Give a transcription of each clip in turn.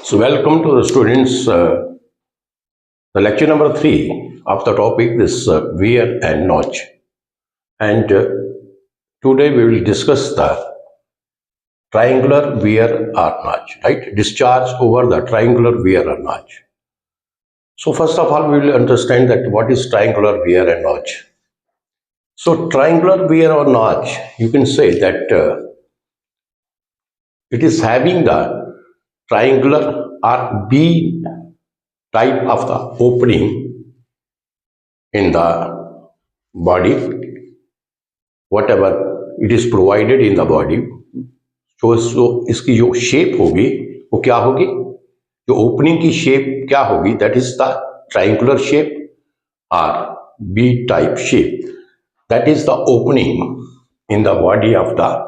So welcome to the students, the lecture number 3 of the topic this wear and notch. And today we will discuss the triangular wear or notch, right? Discharge over the triangular wear or notch. So first of all, we will understand that what is triangular wear and notch. So triangular wear or notch, you can say that it is having the triangular or B type of the opening in the body, whatever it is provided in the body. So इसकी जो shape होगी वो क्या होगी, जो opening की shape क्या होगी, that is the triangular shape और B type shape. That is the opening in the body of the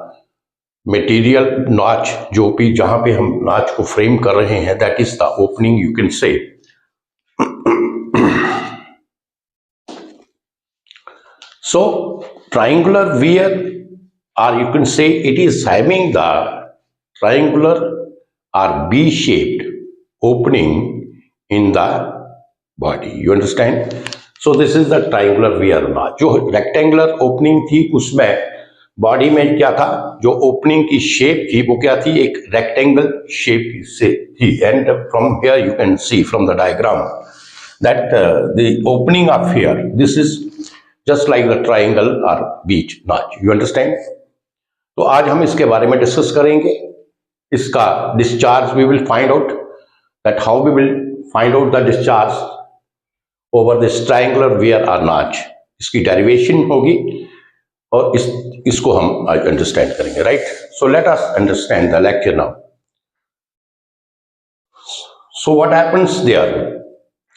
material notch, जो भी जहां पे हम नॉच को फ्रेम कर रहे हैं, that is the opening you can से. So triangular wear, or you can say it is having the triangular or B-shaped opening in the body. You understand? So this is the triangular wear notch. जो rectangular opening थी उसमें body में क्या था, जो opening की shape थी वो क्या थी, एक रेक्टेंगल शेप से थी. And from here you can see from the diagram that the opening of here, this is just like the triangle और बीच नॉच. You understand? तो आज हम इसके बारे में डिस्कस करेंगे. इसका discharge we will find out that how we will find out the discharge over this triangular weir और नॉच. इसकी डेरिवेशन होगी और इसको हम आज अंडरस्टैंड करेंगे, right? So let us understand the lecture now. So what happens there,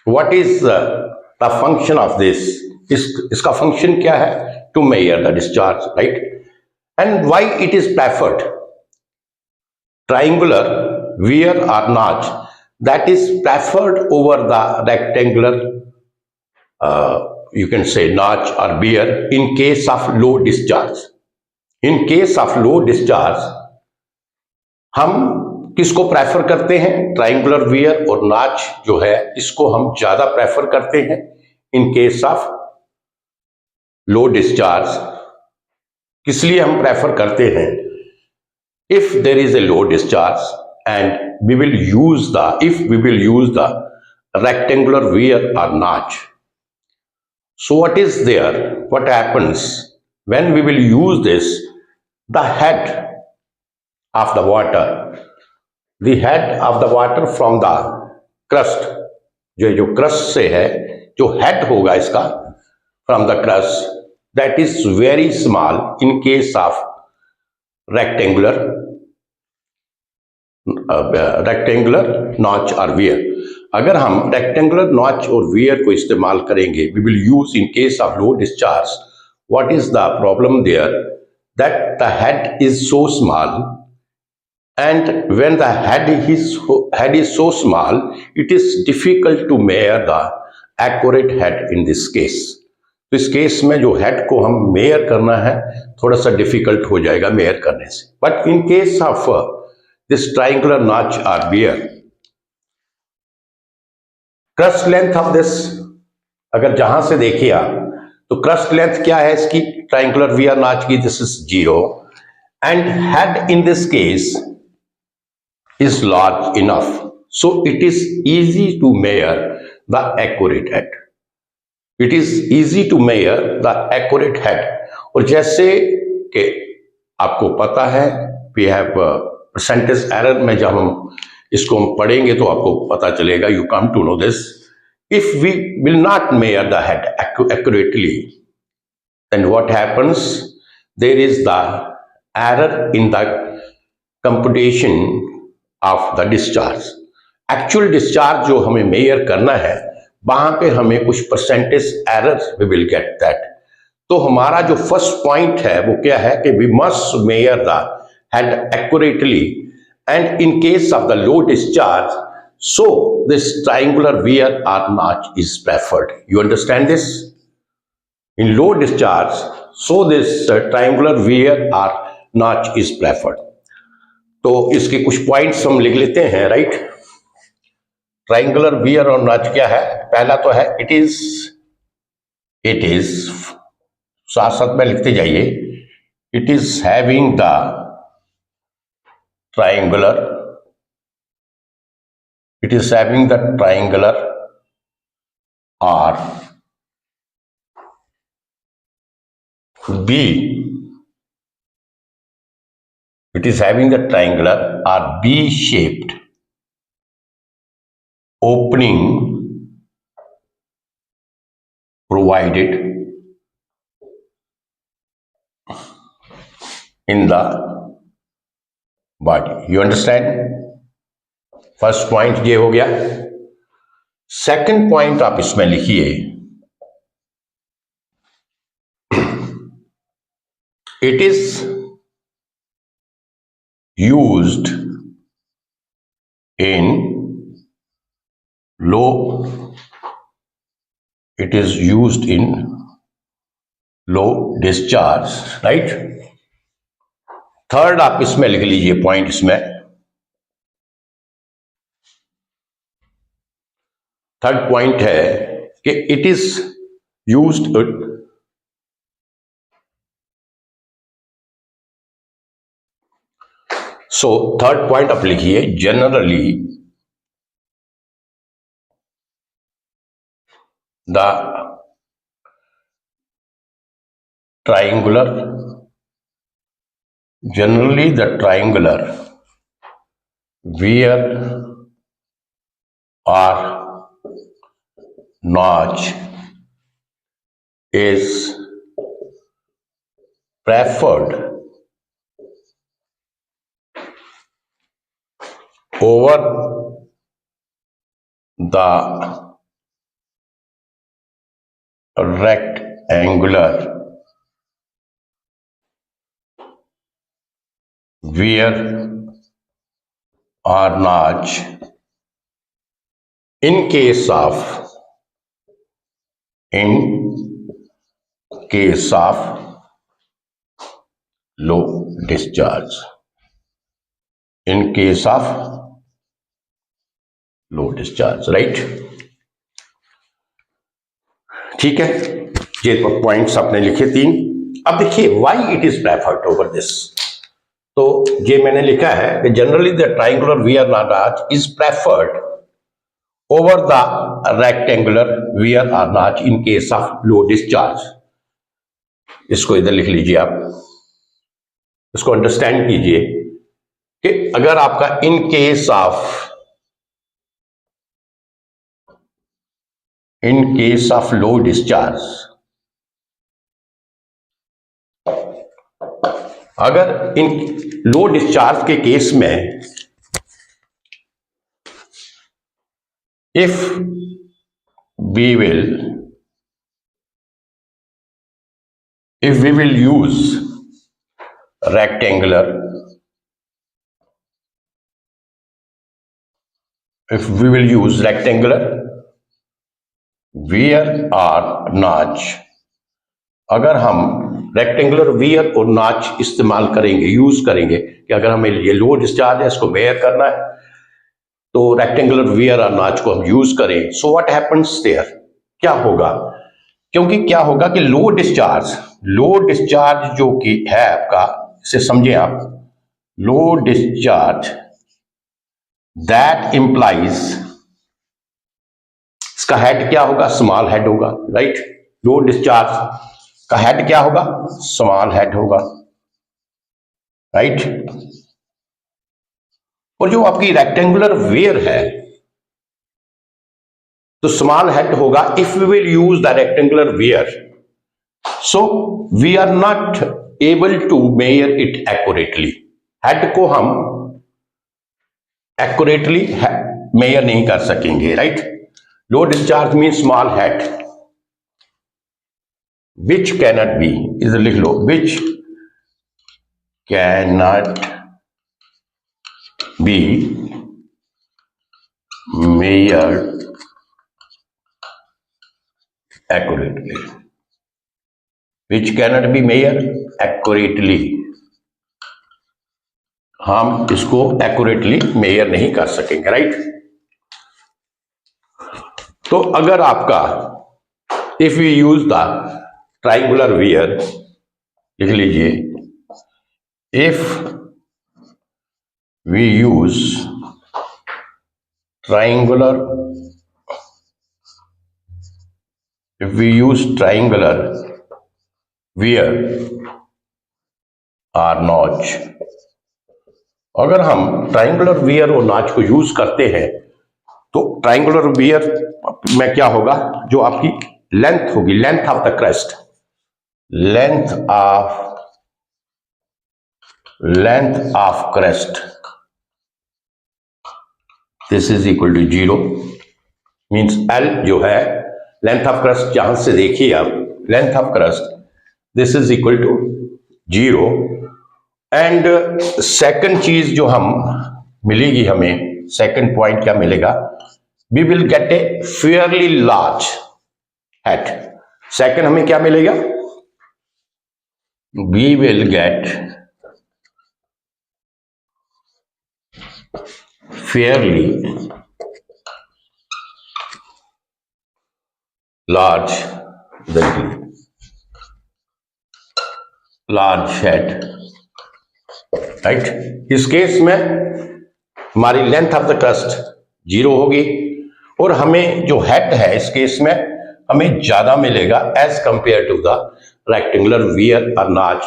what is the function of this. इसका function क्या है? To measure the discharge, right? And why it is preferred triangular wear or notch, that is preferred over the rectangular you can say notch or wear in case of low discharge. In case of low discharge हम किसको prefer करते हैं? Triangular weir और notch जो है इसको हम ज्यादा प्रेफर करते हैं इन केस ऑफ लो डिस्चार्ज. किस लिए हम प्रेफर करते हैं? If there is a low discharge and we will use the rectangular wear or notch. So what is there? What happens when we will use this? The head of the water from the crust, जो crust से है, जो head होगा इसका from the crust, that is very small in case of rectangular notch और weir. अगर हम rectangular notch और वियर को इस्तेमाल करेंगे, we will use in case of low discharge. What is the problem there? That the head is so small, and when the head is so small, it is difficult to measure the accurate head in this case. तो इस case में जो head को हम mayor करना है थोड़ा सा डिफिकल्ट हो जाएगा मेयर करने से. But in case of this triangular notch or wear, crust length of this, अगर जहां से देखिए आप तो crust length क्या है इसकी triangular wear notch की? this is 0, and head in this case is large enough, so it is easy to measure the accurate head. It is easy to measure the accurate head. और जैसे कि आपको पता है, we have परसेंटेज एरर में जब हम इसको पढ़ेंगे तो आपको पता चलेगा. You come to know this. If we will not measure the head accurately, then what happens? There is the error in the computation of the discharge. Actual discharge जो हमें मेयर करना है वहां पे हमें कुछ percentage error we will get that. तो हमारा जो फर्स्ट पॉइंट है वो क्या है कि we must measure the head accurately, and in case of the low discharge, so this triangular wear or notch is preferred. You understand this? In low discharge, so this triangular wear or notch is preferred. तो इसके कुछ points हम लिख लेते हैं, right? Triangular weir और notch क्या है? पहला तो है इट इज साथ साथ में लिखते जाइए, it is having the triangular, it is having the triangular or B, it is having the triangular or B shaped opening provided in the body. You understand? First point ये हो गया। Second point आप इसमें लिखिए, it is used in low, it is used in low discharge, right. Third आप इसमें लिख लीजिए पॉइंट, इसमें थर्ड पॉइंट है कि it is used, so third point आप लिखिए, generally the triangular, generally the triangular wear or notch is preferred over the rectangular wear or notch in case of low discharge, in case of low discharge, right? ठीक है, ये points आपने लिखे 3। अब देखिए why it is preferred over this. तो ये मैंने लिखा है कि generally the triangular weir notch is preferred over the rectangular weir और notch in case of low discharge. इसको इधर लिख लीजिए, आप इसको अंडरस्टैंड कीजिए कि अगर आपका इन केस ऑफ लो डिस्चार्ज, अगर इन लो डिस्चार्ज के केस में if we will use rectangular, wear or notch, अगर हम रेक्टेंगुलर वियर और नॉच इस्तेमाल करेंगे, यूज करेंगे कि अगर हमें ये लो डिस्चार्ज है इसको मेयर करना है तो रेक्टेंगुलर वियर और नॉच को हम यूज करें। सो व्हाट हैपेंस देयर, क्या होगा? क्योंकि क्या होगा कि लो डिस्चार्ज जो कि है आपका, इसे समझें आप, लो डिस्चार्ज दैट इंप्लाइज, इसका हेड क्या होगा? स्मॉल हेड होगा, राइट। लो डिस्चार्ज का हेड क्या होगा? स्मॉल हेड होगा, राइट। और जो आपकी रेक्टेंगुलर वेयर है तो स्मॉल हेड होगा। If we will use the rectangular weir, so we are not able to measure it accurately. Head को हम एक्यूरेटली मेयर नहीं कर सकेंगे, right. Low discharge mean small head which cannot be, इधर लिख लो, which cannot be measured accurately, which cannot be measured accurately, हम इसको एक्यूरेटली मेयर नहीं कर सकेंगे, राइट। तो अगर आपका if we use the triangular weir, लिख लीजिए, if we use triangular wear or notch, अगर हम ट्राइंगुलर वियर और नॉच को यूज करते हैं तो ट्राइंगुलर वियर में क्या होगा, जो आपकी लेंथ होगी, length of the crest, length of crest, this is equal to 0, means L जो है लेंथ ऑफ क्रस्ट, जहां से देखिए आप length of crest, this is equal to 0। And second चीज जो हम मिलेगी हमें, सेकंड पॉइंट क्या मिलेगा, we will get a fairly large head. Second हमें क्या मिलेगा, we will get fairly large head, राइट। इस केस में हमारी लेंथ ऑफ द क्रस्ट 0 होगी और हमें जो हेड है इस केस में हमें ज्यादा मिलेगा as compare to the rectangular weir और notch,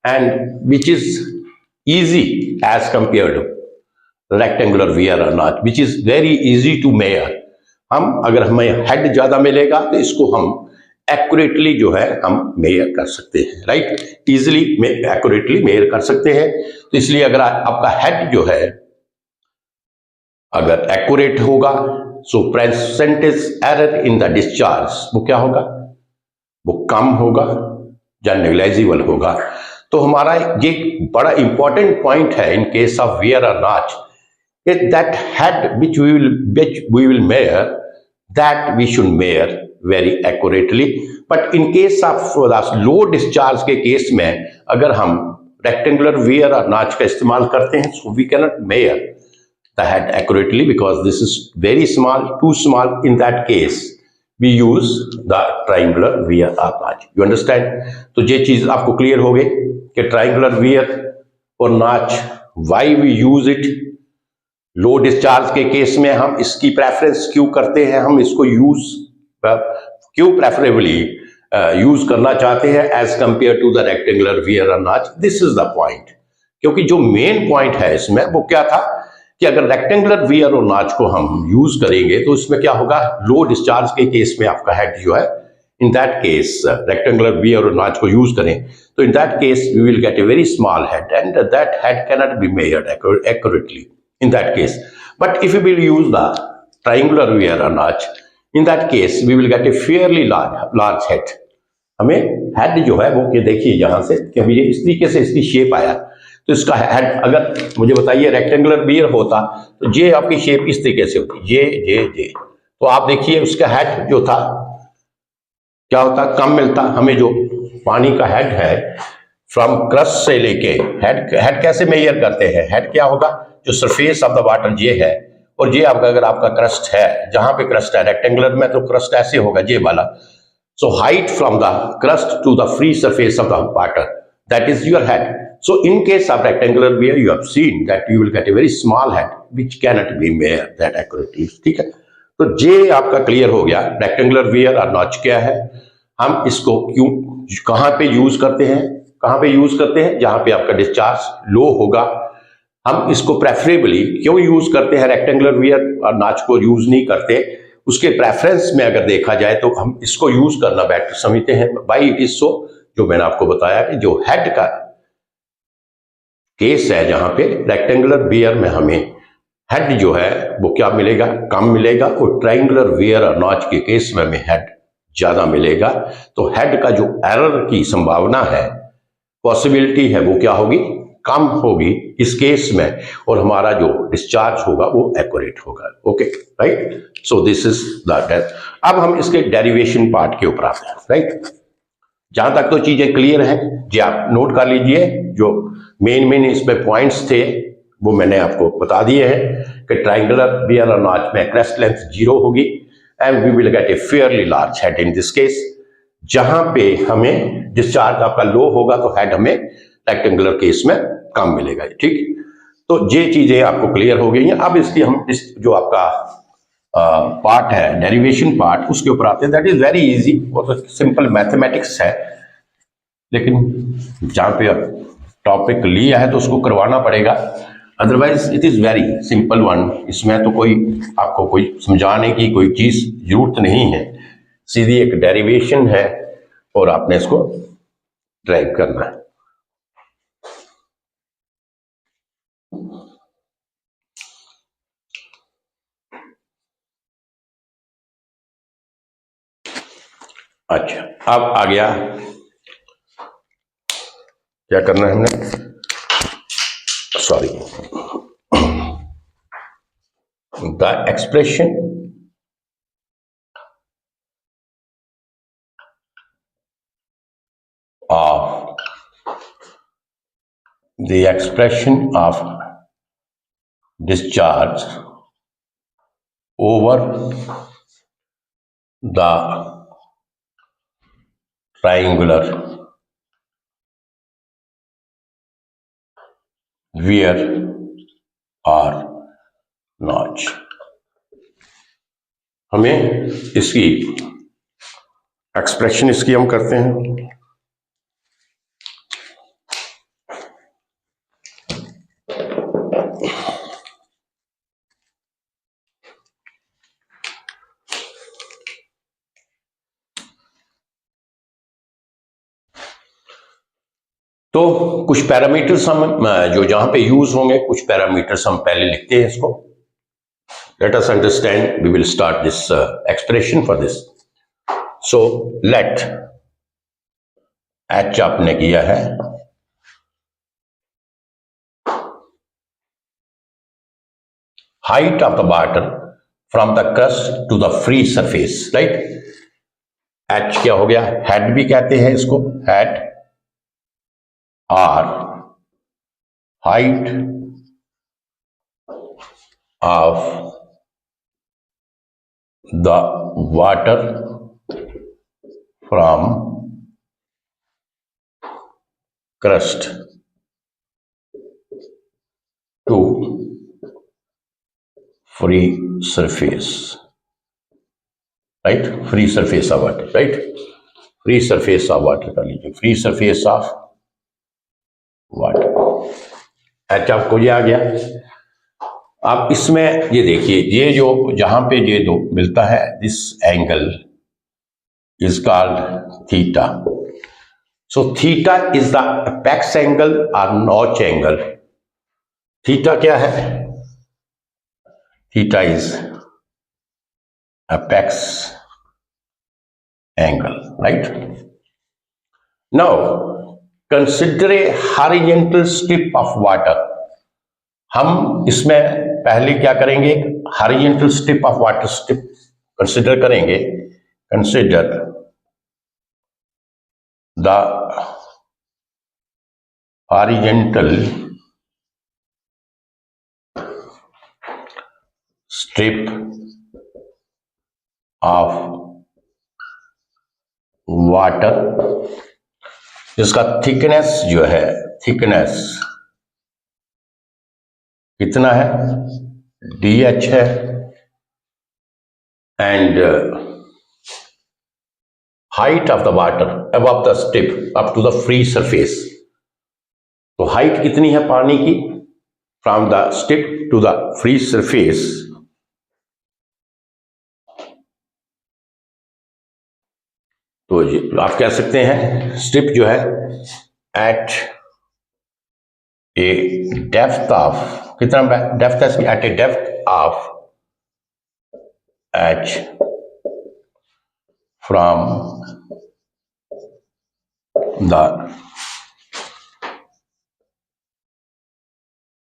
and which is easy as compare to rectangular wear or notch, which is very easy to measure। हम अगर हमें हेड ज्यादा मिलेगा तो इसको हम एक्यूरेटली जो है हम मेजर कर सकते हैं, राइट, इजीली एक्यूरेटली मेजर कर सकते हैं। तो इसलिए अगर आपका हेड जो है अगर एक्यूरेट होगा, so percentage error in the discharge वो क्या होगा, वो कम होगा या नेग्लिजिबल होगा। तो हमारा ये बड़ा इंपॉर्टेंट पॉइंट है इन केस ऑफ वियर और notch, that head which we will measure, that we should measure very accurately। but in case of low discharge के केस में अगर हम rectangular wear और notch का इस्तेमाल करते हैं, so we cannot measure the head accurately because this is very small, too small। in that case we use the triangular wear or notch। you understand? तो ये चीज आपको क्लियर हो गई कि triangular wear और notch why we use it। Low discharge के case में हम इसकी प्रेफरेंस क्यों करते हैं, हम इसको यूज क्यों प्रेफरेबली यूज करना चाहते हैं as compare to the rectangular weir और notch, this is the point. क्योंकि जो मेन पॉइंट है इसमें वो क्या था कि अगर रेक्टेंगुलर वियर और नॉच को हम यूज करेंगे तो इसमें क्या होगा, लो डिस्चार्ज के केस में आपका हेड जो है, in that case rectangular weir और नॉच को यूज करें तो in that case we will get a very small head and that head cannot be measured accurately in that case। but if we will use the triangular wear or notch, in that case we will get a fairly large head। हमें head जो है वो कि देखिए यहां से कि ये इस तरीके से इसकी शेप आया, तो इसका हेड अगर मुझे बताइए रेक्टेंगुलर वियर होता तो ये आपकी शेप इस तरीके से होती, ये तो आप देखिए उसका हेड जो था क्या होता, कम मिलता हमें। जो पानी का हेड है फ्रॉम क्रस्ट से लेके हेड कैसे मेजर करते हैं, हेड क्या होगा, जो सरफेस ऑफ द वाटर ये है और ये आपका अगर आपका क्रस्ट है, जहां पे क्रस्ट है रेक्टेंगुलर में तो क्रस्ट ऐसे होगा ये वाला, so height from the crest to the free surface of the water, that is your head. So in case of rectangular weir you have seen that you will get a very small head which cannot be measured that accurately, ठीक है। तो ये आपका clear हो गया rectangular weir और notch क्या है, हम इसको क्यों कहां पे यूज करते हैं, जहां पे आपका डिस्चार्ज लो होगा। हम इसको प्रेफरेबली क्यों यूज करते हैं, रेक्टेंगुलर वियर और नॉच को यूज नहीं करते, उसके प्रेफरेंस में अगर देखा जाए तो हम इसको यूज करना बेटर समझते हैं। बाई इट इज सो, जो मैंने आपको बताया कि जो हेड का केस है जहां पे रेक्टेंगुलर वियर में हमें हेड जो है वो क्या मिलेगा, कम मिलेगा, और ट्रायंगुलर वियर और नॉच के केस में हमें हेड ज्यादा मिलेगा। तो हेड का जो एरर की संभावना है, पॉसिबिलिटी है, वो क्या होगी, कम होगी इस केस में, और हमारा जो डिस्चार्ज होगा वो एक्यूरेट होगा। Okay, right. So this is that. अब हम इसके डेरिवेशन पार्ट के ऊपर आते हैं, राइट। जहां तक तो चीजें क्लियर हैं जी, आप नोट कर लीजिए। जो मेन इसमें पॉइंट्स थे वो मैंने आपको बता दिए हैं कि ट्रायंगुलर वियर और नॉच में क्रेस्ट लेंथ 0 होगी and we will get a fairly large head in this case. जहां पे हमें डिस्चार्ज आपका लो होगा तो हेड हमें रेक्टेंगुलर केस में कम मिलेगा, ठीक। तो ये चीजें आपको क्लियर हो गई हैं। अब इसकी हम इस जो आपका पार्ट है डेरिवेशन पार्ट, उसके ऊपर आते हैं। दैट इज वेरी इजी, वो तो सिंपल मैथमेटिक्स है, लेकिन जहां पे टॉपिक लिया है तो उसको करवाना पड़ेगा, otherwise it is very simple one. इसमें तो कोई आपको कोई समझाने की कोई चीज जरूरत नहीं है, सीधी एक डेरिवेशन है और आपने इसको ड्राइव करना है। अच्छा, अब आ गया, क्या करना है हमने, sorry, the expression of the expression of discharge over the triangular wear or notch। हमें इसकी एक्सप्रेशन इसकी हम करते हैं। तो कुछ पैरामीटर्स हम जो जहां पे यूज होंगे, कुछ पैरामीटर्स हम पहले लिखते हैं इसको। Let us understand, we will start this expression for this. So let H आपने किया है, height of the water from the crest to the free surface, right. H क्या हो गया, हेड भी कहते हैं इसको, head, or height of the water from crust to free surface, right, free surface of water, right, free surface of water का लीजिए, free surface of water, H आपको ये आ गया। अब इसमें ये देखिए, ये जो जहां पे ये दो मिलता है, this angle is called theta. So theta is the apex angle or notch angle. Theta क्या है, theta is apex angle, right. Now consider a horizontal strip of water. हम इसमें पहले क्या करेंगे, horizontal strip of water strip consider करेंगे। Consider the horizontal strip of water जिसका thickness जो है, थिकनेस कितना है, DH है, and height of the water above the strip up to the free surface. तो हाइट कितनी है पानी की, from the strip to the free surface, तो आप कह सकते हैं स्ट्रिप जो है एट ए डेप्थ ऑफ, कितना डेप्थ है इसकी, at a depth of h from the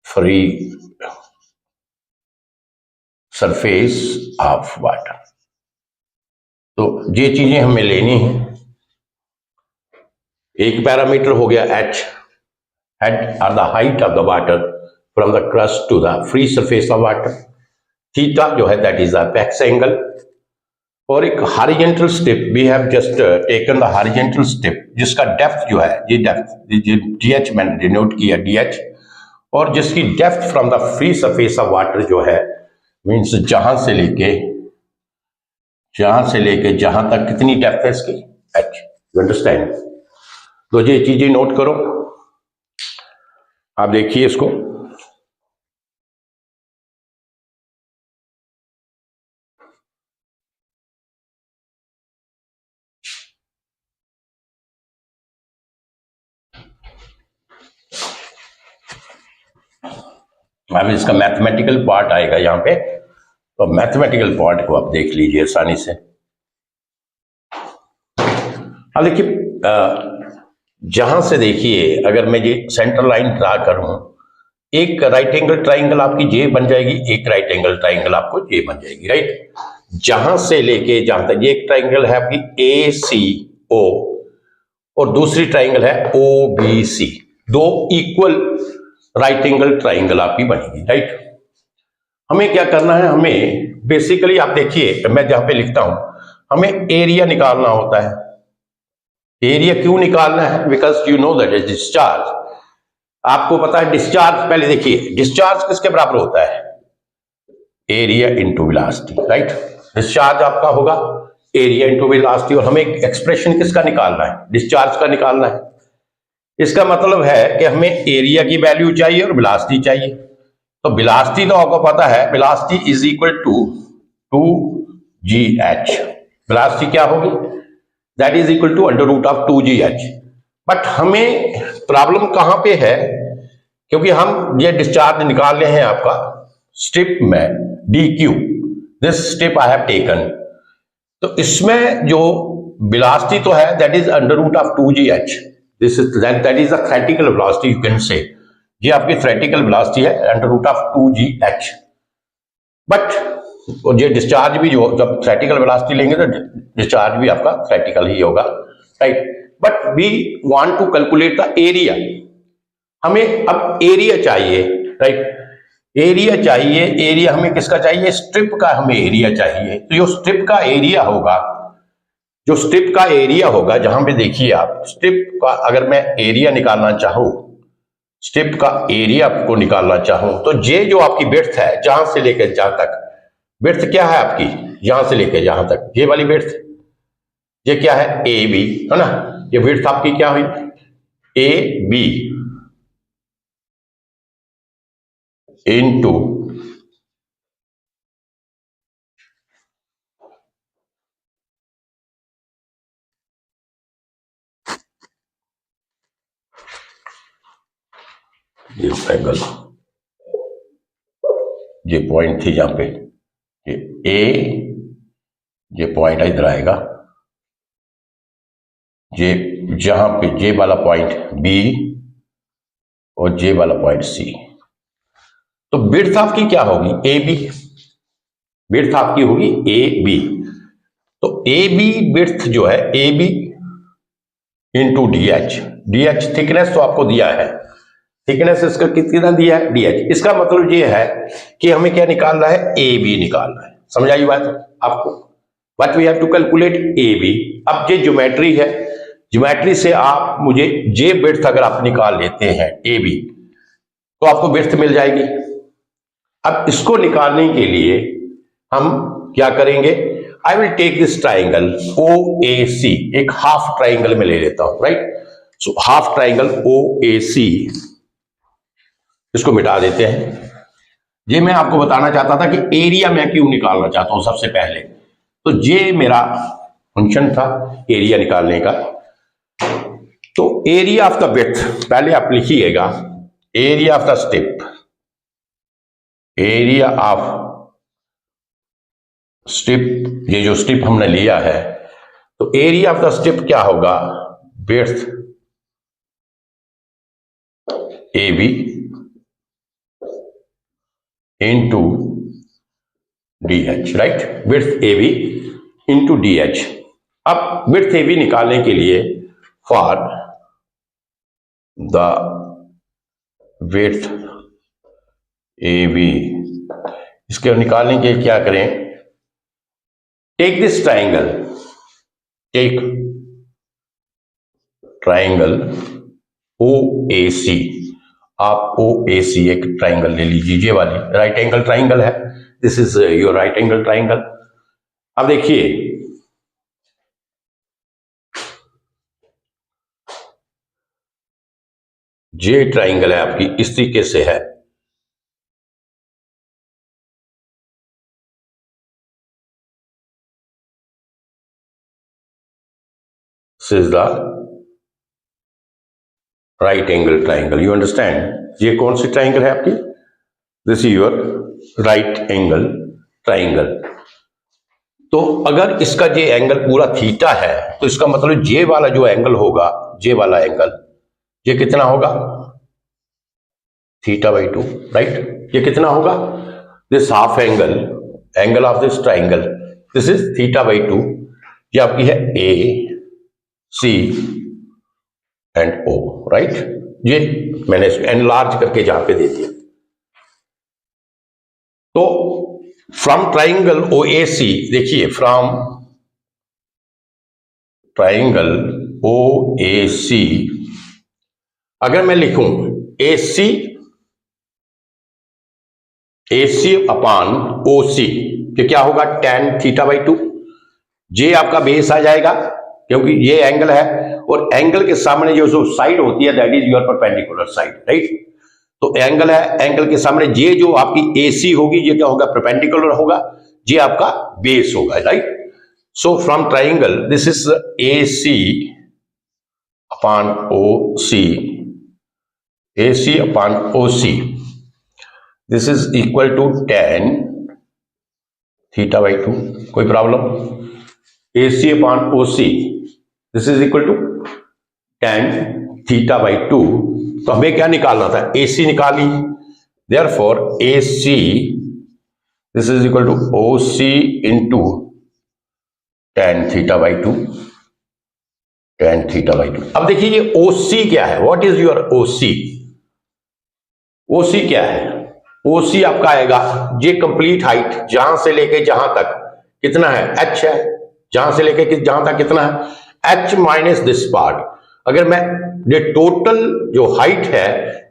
free surface of water. तो ये चीजें हमें लेनी है। एक पैरामीटर हो गया h, हेड और the height of the water from the crest to the free surface of water. Theta जो है that is the apex angle, और एक horizontal strip, we have just taken the horizontal strip जिसका depth जो है, ये depth DH मैंने denote किया डीएच, और जिसकी depth from the free surface of water जो है मीन्स जहां से लेके जहां तक कितनी डेप्थ है इसकी, एच। You understand? तो ये चीजें नोट करो, आप देखिए इसको। अब इसका मैथमेटिकल पार्ट आएगा यहाँ पे, तो मैथमेटिकल पार्ट को आप देख लीजिए आसानी से। अब देखिए जहां से देखिए, अगर मैं ये सेंटर लाइन ड्रा करूं, एक राइट एंगल ट्राइंगल आपकी जे बन जाएगी, एक राइट एंगल ट्राइंगल आपको जे बन जाएगी, राइट। जहां से लेके जहां तक, ये एक ट्राइंगल है आपकी ए सी ओ और दूसरी ट्राइंगल है ओ बी सी, दो इक्वल राइट एंगल ट्राइंगल आपकी बनेगी, राइट। हमें क्या करना है, हमें बेसिकली आप देखिए मैं जहां पे लिखता हूं, हमें एरिया निकालना होता है। एरिया क्यों निकालना है? Because you know that is discharge. आपको पता है डिस्चार्ज, पहले देखिए डिस्चार्ज किसके बराबर होता है, area into velocity, right. Discharge आपका होगा एरिया इंटू वेलोसिटी, और हमें एक्सप्रेशन किसका निकालना है, डिस्चार्ज का निकालना है। इसका मतलब है कि हमें एरिया की वैल्यू चाहिए और वेलोसिटी चाहिए। तो वेलोसिटी तो आपको पता है, velocity is equal to 2gh। Velocity क्या होगी, that is equal to under root of 2gh। But हमें प्रॉब्लम कहां पे है, क्योंकि हम ये डिस्चार्ज निकाल रहे हैं आपका स्ट्रिप में dq, this strip I have taken. तो इसमें जो वेलोसिटी तो है that is under root of 2gh, this is that is the theoretical velocity you can say, ये आपकी थ्रेटिकल वेलोसिटी है under root of 2gh। But ये डिस्चार्ज भी जो, जब थ्रेटिकल वेलोसिटी लेंगे तो डिस्चार्ज भी आपका थ्रेटिकल ही होगा, right. But we want to calculate the area, हमें अब एरिया चाहिए, राइट। एरिया चाहिए, एरिया हमें किसका चाहिए, स्ट्रिप का हमें एरिया चाहिए। तो जो स्ट्रिप का एरिया होगा, जो स्ट्रिप का एरिया होगा, जहां पे देखिए आप स्ट्रिप का, अगर मैं एरिया निकालना चाहूं, स्ट्रिप का एरिया आपको निकालना चाहूं, तो ये जो आपकी विड्थ है जहां से लेकर जहां तक, विड्थ क्या है आपकी, यहां से लेकर जहां तक, ये वाली विड्थ, ये क्या है, ए बी, है ना। ये विड्थ आपकी क्या हुई, ए बी इनटू ये एंगल, ये पॉइंट थी जहां पे, ये ए, ये पॉइंट इधर आएगा, ये जहां पे जे वाला पॉइंट बी और जे वाला पॉइंट सी। तो विड्थ आपकी क्या होगी, ए बी, विड्थ आपकी होगी ए बी। तो ए बी विड्थ जो है A B into D H, D H thickness तो आपको दिया है, थिकनेस इसका कितना दिया है, डी एच। इसका मतलब ये है कि हमें क्या निकालना है, ए बी निकालना है। समझ आई बात आपको, but we have to calculate A B. अब ये ज्योमेट्री है, ज्योमेट्री से आप मुझे जे विड्थ अगर आप निकाल लेते हैं ए बी, तो आपको विड्थ मिल जाएगी। अब इसको निकालने के लिए हम क्या करेंगे, I will take this triangle O A C, एक हाफ ट्राइंगल में ले लेता हूं, right. So half triangle O A C, इसको मिटा देते हैं। ये मैं आपको बताना चाहता था कि एरिया मैं क्यों निकालना चाहता हूं सबसे पहले, तो ये मेरा फंक्शन था एरिया निकालने का। तो एरिया ऑफ द विड्थ, पहले आप लिखिएगा area of the strip, area of strip, ये जो स्ट्रिप हमने लिया है, तो एरिया ऑफ द स्ट्रिप क्या होगा, width A B into D H, right, width A B into D H. अब विड्थ ए बी निकालने के लिए, for the width A B, इसके निकालने के लिए क्या करें, take this triangle, take triangle O A C, आप ओ ए सी एक ट्राइंगल ले लीजिए, ये वाली राइट एंगल ट्राइंगल है, this is your right angle triangle. अब देखिए ये ट्राइंगल है आपकी, इस तरीके से है, this is the right angle triangle, you understand. ये कौन सी ट्राइंगल है आपकी, this is your right angle triangle. तो अगर इसका ये एंगल पूरा थीटा है तो इसका मतलब ये वाला जो एंगल होगा, ये वाला एंगल, ये कितना होगा, थीटा बाई 2, राइट। ये कितना होगा, this half angle, angle of this triangle, this is theta by 2। ये आपकी है ए सी एंड ओ, राइट। ये मैंने इसको एनलार्ज करके जहां पे दे दिया। तो फ्रॉम ट्राइंगल ओ ए सी, देखिए फ्रॉम ट्राइंगल ओ ए सी, अगर मैं लिखूं ए सी अपान ओ सी, तो क्या होगा, tan थीटा बाई 2। ये आपका बेस आ जाएगा क्योंकि ये एंगल है और एंगल के सामने जो साइड होती है that is your perpendicular side, right. तो एंगल है, एंगल के सामने ये जो आपकी AC होगी, ये क्या होगा, परपेंडिकुलर होगा, ये आपका बेस होगा, right. So from triangle this is AC upon OC, AC upon OC, this is equal to tan theta by 2, कोई प्रॉब्लम। AC upon OC, this is equal to tan theta by 2। तो हमें क्या निकालना था, AC निकाली, therefore AC this is equal to OC into tan theta by 2, tan theta by 2। अब देखिए ये OC क्या है, what is your OC, OC क्या है, OC आपका आएगा ये कंप्लीट हाइट जहां से लेके जहां तक कितना है, h है, जहां से लेके जहां तक कितना है, h माइनस दिस पार्ट। अगर मैं ये टोटल जो हाइट है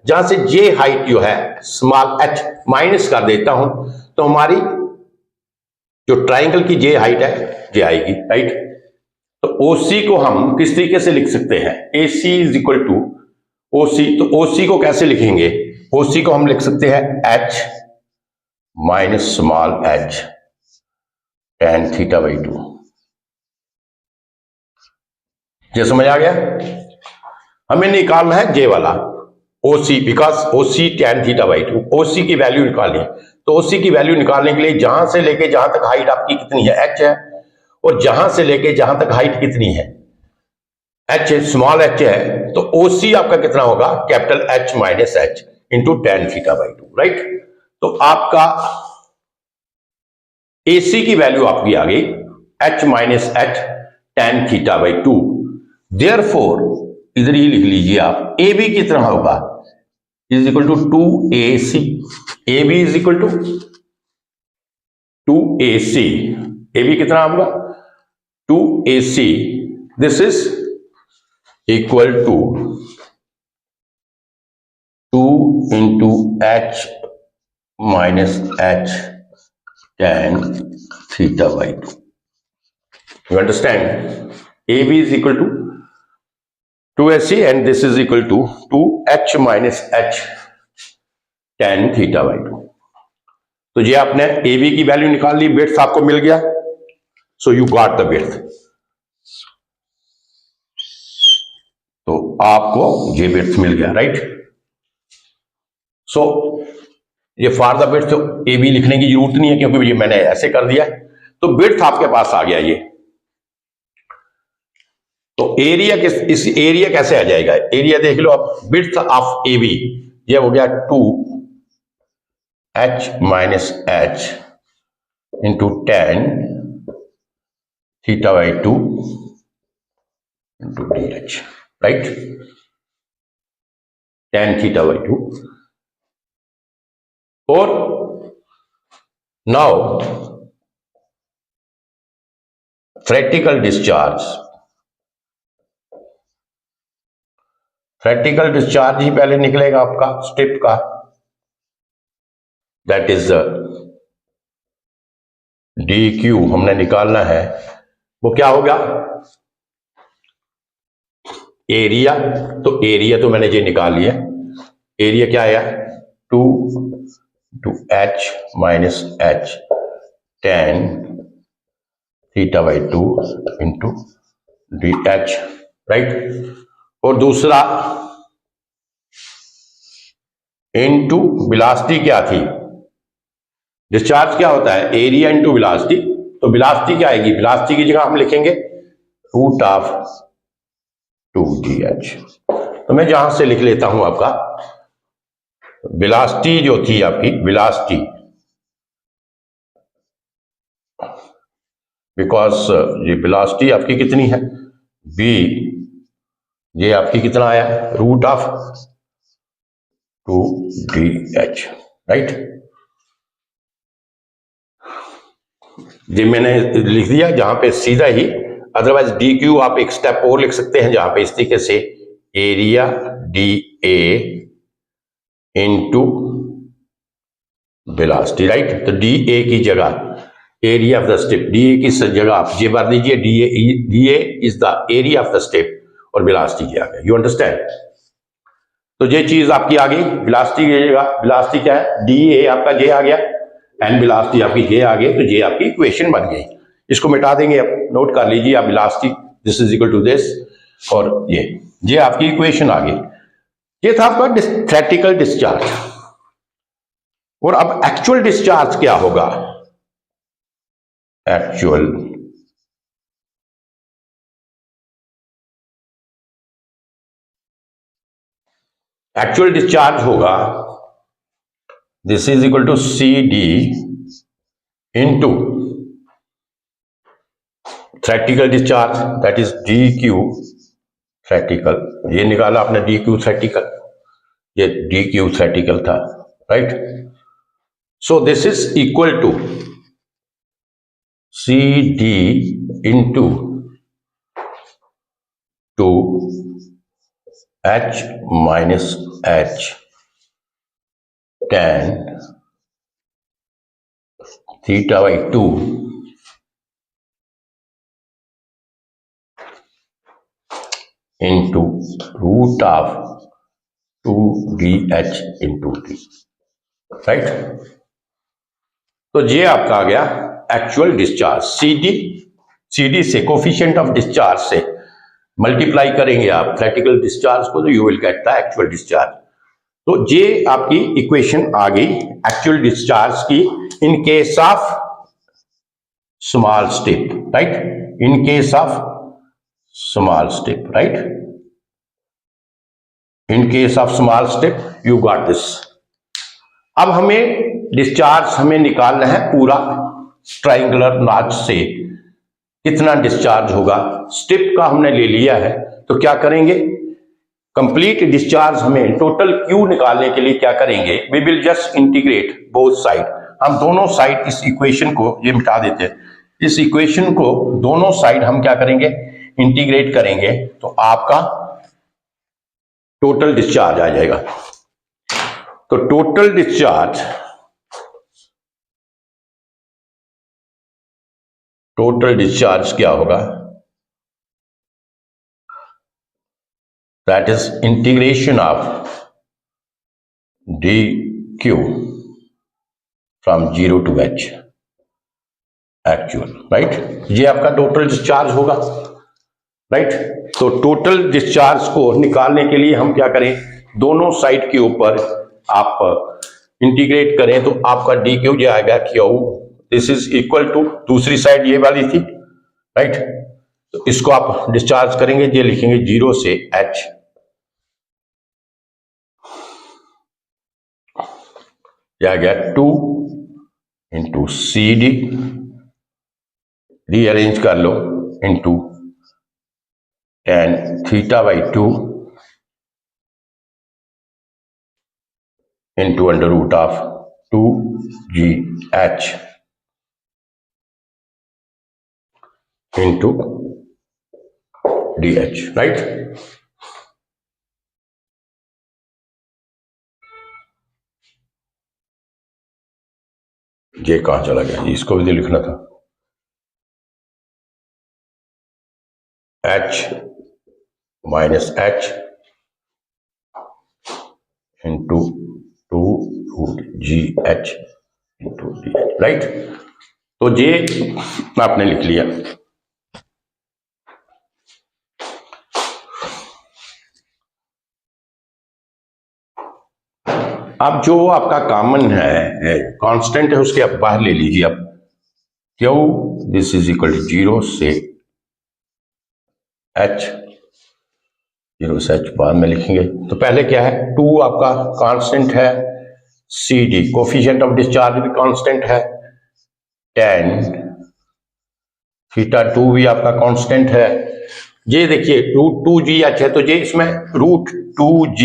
जहां से ये हाइट जो है स्मॉल h माइनस कर देता हूं तो हमारी जो ट्राइंगल की ये हाइट है ये आएगी, राइट। तो OC को हम किस तरीके से लिख सकते हैं, AC is equal to OC। तो OC को कैसे लिखेंगे, OC को हम लिख सकते हैं h minus small h tan theta by 2। ये समझ आ गया। हमें निकालना है जे वाला OC, because OC tan theta by 2, OC की वैल्यू निकालनी है। तो OC की वैल्यू निकालने के लिए जहां से लेके जहां तक हाइट आपकी कितनी है, h है, और जहां से लेके जहां तक हाइट कितनी है, h स्मॉल h है, तो OC आपका कितना होगा, capital H minus h into tan theta by 2, right. तो आपका AC की वैल्यू आपकी आ गई h minus h tan theta by 2। Therefore इधर ही लिख लीजिए आप, AB कितना होगा, is equal to 2AC, AB is equal to 2AC, AB कितना होगा 2AC, this is equal to 2 into H minus H tan theta by 2, you understand। AB is equal to 2AC and this is equal to 2H minus H tan theta by 2। तो ये आपने AB की value निकाल ली, width आपको मिल गया, so you got the width. तो आपको ये विड्थ मिल गया, राइट। सो ये फॉर द विड्थ AB लिखने की जरूरत नहीं है क्योंकि ये मैंने ऐसे कर दिया, तो विड्थ आपके पास आ गया ये। तो एरिया इस एरिया कैसे आ जाएगा, एरिया देख लो आप, विड्थ ऑफ AB ये हो गया 2H minus H into tan theta by 2 into DH, right, tan theta by 2। और नाउ theoretical discharge ही पहले निकलेगा आपका स्टेप का, दैट इज डी क्यू हमने निकालना है। वो क्या होगा, एरिया, तो एरिया तो मैंने ये निकाल लिया, एरिया क्या आया 2 H minus H tan theta by 2 into D H, right. और दूसरा इनटू वेलोसिटी क्या थी, डिस्चार्ज क्या होता है एरिया इंटू वेलोसिटी, तो वेलोसिटी क्या आएगी, वेलोसिटी की जगह हम लिखेंगे रूट ऑफ 2gh। तो मैं जहां से लिख लेता हूं आपका वेलोसिटी जो थी आपकी, वेलोसिटी बिकॉज ये वेलोसिटी आपकी कितनी है v, ये आपकी कितना आया रूट ऑफ 2gh, राइट। ये मैंने लिख दिया जहां पे सीधा ही, अदरवाइज डी क्यू आप एक स्टेप और लिख सकते हैं जहां पे इस तरीके से area D A into velocity, right. तो डी ए की जगह area of the step, D A की जगह आप ये बात दीजिए D A is the area of the step और वेलोसिटी की आ गया, यू अंडरस्टैंड। तो ये चीज आपकी आ गई, वेलोसिटी की जगह वेलोसिटी क्या है डी ए आपका जे आ गया एंड वेलोसिटी आपकी जे आ गई, तो ये आपकी इक्वेशन बन गई। इसको मिटा देंगे, आप नोट कर लीजिए, आप velocity this is equal to this, और ये आपकी इक्वेशन आ गई। ये था आपका थ्योरेटिकल डिस्चार्ज। और अब एक्चुअल डिस्चार्ज क्या होगा, एक्चुअल डिस्चार्ज होगा this is equal to C D into theoretical discharge, that is D Q theoretical, ये निकाला आपने डी क्यू थ्योरेटिकल, ये डी क्यू थ्योरेटिकल था, right. So this is equal to C D into 2 H minus H tan theta by 2 into root of 2gh into T, right. तो ये आपका आ गया एक्चुअल डिस्चार्ज। सीडी से coefficient of discharge से multiply करेंगे आप थ्योरेटिकल डिस्चार्ज को, तो you will get the actual discharge. तो ये आपकी इक्वेशन आ गई एक्चुअल डिस्चार्ज की इन case of small step, right, in case of small step, right, in case of small step you got this. अब हमें डिस्चार्ज हमें निकालना है पूरा ट्रायंगुलर नॉच से कितना डिस्चार्ज होगा, स्टेप का हमने ले लिया है, तो क्या करेंगे कंप्लीट डिस्चार्ज हमें टोटल क्यू निकालने के लिए क्या करेंगे, we will just integrate both side, हम दोनों साइड इस इक्वेशन को ये मिटा देते हैं, इस इक्वेशन को दोनों साइड हम क्या करेंगे इंटीग्रेट करेंगे, तो आपका टोटल डिस्चार्ज आ जाएगा। तो टोटल डिस्चार्ज क्या होगा, that is integration of dq from 0 to h actual, right, ये आपका टोटल डिस्चार्ज होगा, राइट। तो टोटल डिस्चार्ज को निकालने के लिए हम क्या करें, दोनों साइड के ऊपर आप इंटीग्रेट करें, तो आपका dq जो आएगा Q, this is equal to दूसरी साइड ये वाली थी, राइट। तो इसको आप डिस्चार्ज करेंगे, ये लिखेंगे 0 से h, यह आ गया 2 इंटू सी डी, रीअरेंज कर लो, into tan theta by 2 into under root of 2gh into dh, right. ये कहां चला गया, इसको भी तो लिखना था, h minus h into 2 root G H into D H, right. तो ये आपने लिख लिया। अब जो आपका कॉमन है कांस्टेंट है उसके आप बाहर ले लीजिए। अब Q this is equal to 0 से h, 0 से h बाद में लिखेंगे। तो पहले क्या है, 2 आपका कांस्टेंट है, C D coefficient of discharge भी कांस्टेंट है, tan थीटा 2 भी आपका कांस्टेंट है। ये देखिए रूट 2g h है, तो ये इसमें रूट 2g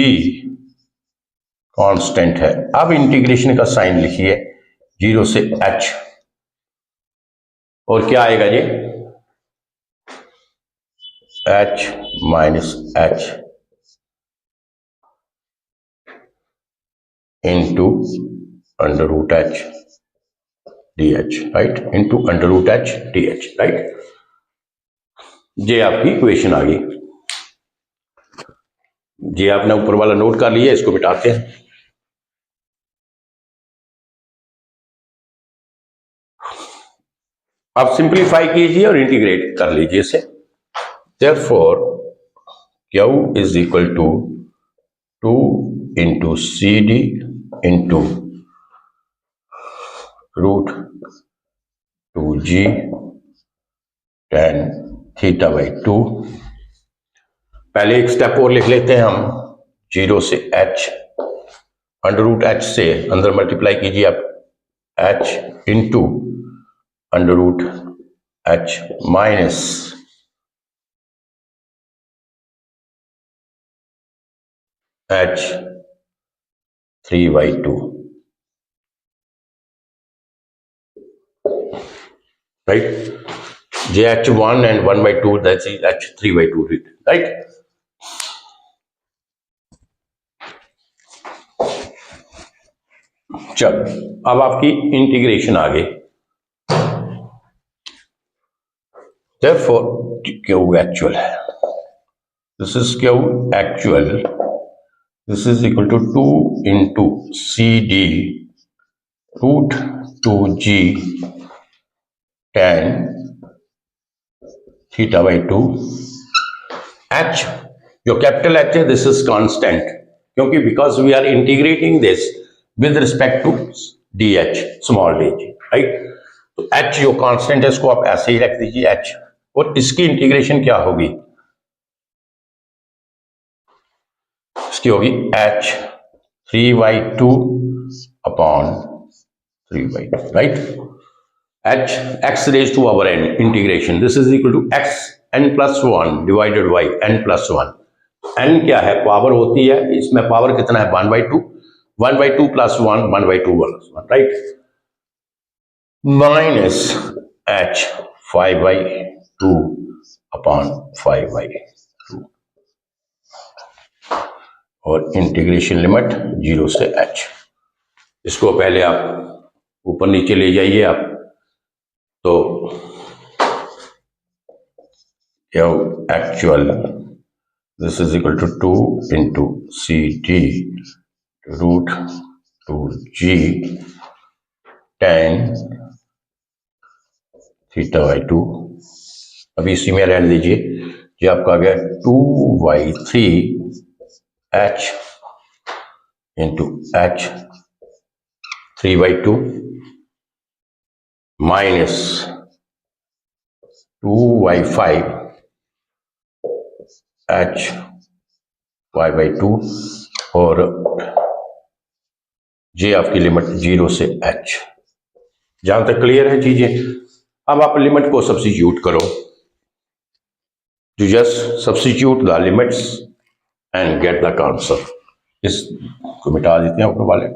कांस्टेंट है। अब इंटीग्रेशन का साइन लिखिए 0 से h, और क्या आएगा ये h minus h into under root h D H, right, into under root h D H, right. ये आपकी इक्वेशन आ गई। ये आपने ऊपर वाला नोट कर लिया, इसको मिटाते हैं। आप सिंप्लीफाई कीजिए और इंटीग्रेट कर लीजिए इसे। Therefore Q is equal to 2 into C D into root 2g tan theta by 2। पहले एक स्टेप और लिख लेते हैं हम, 0 से h, अंडर रूट h से अंदर मल्टीप्लाई कीजिए आप, h into under root h minus h 3/2, right. जे h1 and 1/2 that is h 3/2, right. चल अब आपकी इंटीग्रेशन आ गई। Therefore Q actual है, this is Q actual, this is equal to 2 into CD root 2g tan theta by 2। h जो capital h है this is constant, क्योंकि because we are integrating this with respect to D H small D G, right. तो h जो constant है इसको आप ऐसे ही रख दीजिए h, और इसकी इंटीग्रेशन क्या होगी, इसकी होगी h 3/2 upon 3/2, right. h x raised to our n integration, this is equal to x n plus 1 divided by n plus 1। n क्या है, पावर होती है, इसमें पावर कितना है 1/2, 1/2 plus 1 1/2 1, right, minus h 5/2 upon 5/2, और इंटीग्रेशन लिमिट 0 से h। इसको पहले आप ऊपर नीचे ले जाइए आप, तो actual this is equal to 2 into CD root 2g tan theta by 2। अभी इसी में रहने दीजिए, ये आपका आ गया 2/3 h into h 3/2 minus 2/5 h 5/2, और ये आपकी लिमिट 0 से h। जहां तक क्लियर है चीजें। अब आप लिमिट को सब्स्टिट्यूट करो, you just substitute the limits and get the answer. इसको मिटा देते हैं ऊपर वाले।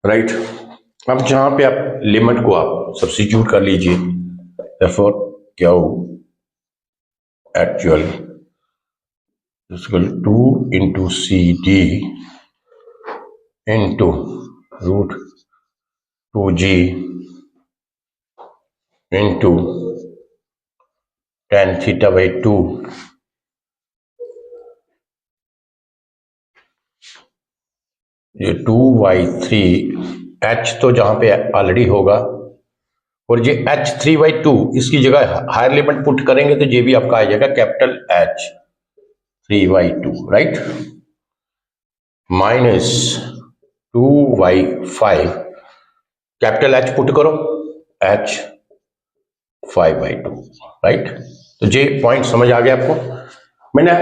राइट। अब जहां पे आप लिमिट को आप सब्स्टिट्यूट कर लीजिए, therefore Q actual equal 2 into C D into root 2g into tan theta by 2 ये 2y3 h तो जहां पे ऑलरेडी होगा, और ये h3/2 इसकी जगह हायर लिमिट पुट करेंगे तो ये भी आपका आ जाएगा capital h3/2, right, minus 2y5 capital H put करो h5/2, राइट। तो ये पॉइंट समझ आ गया आपको। मैंने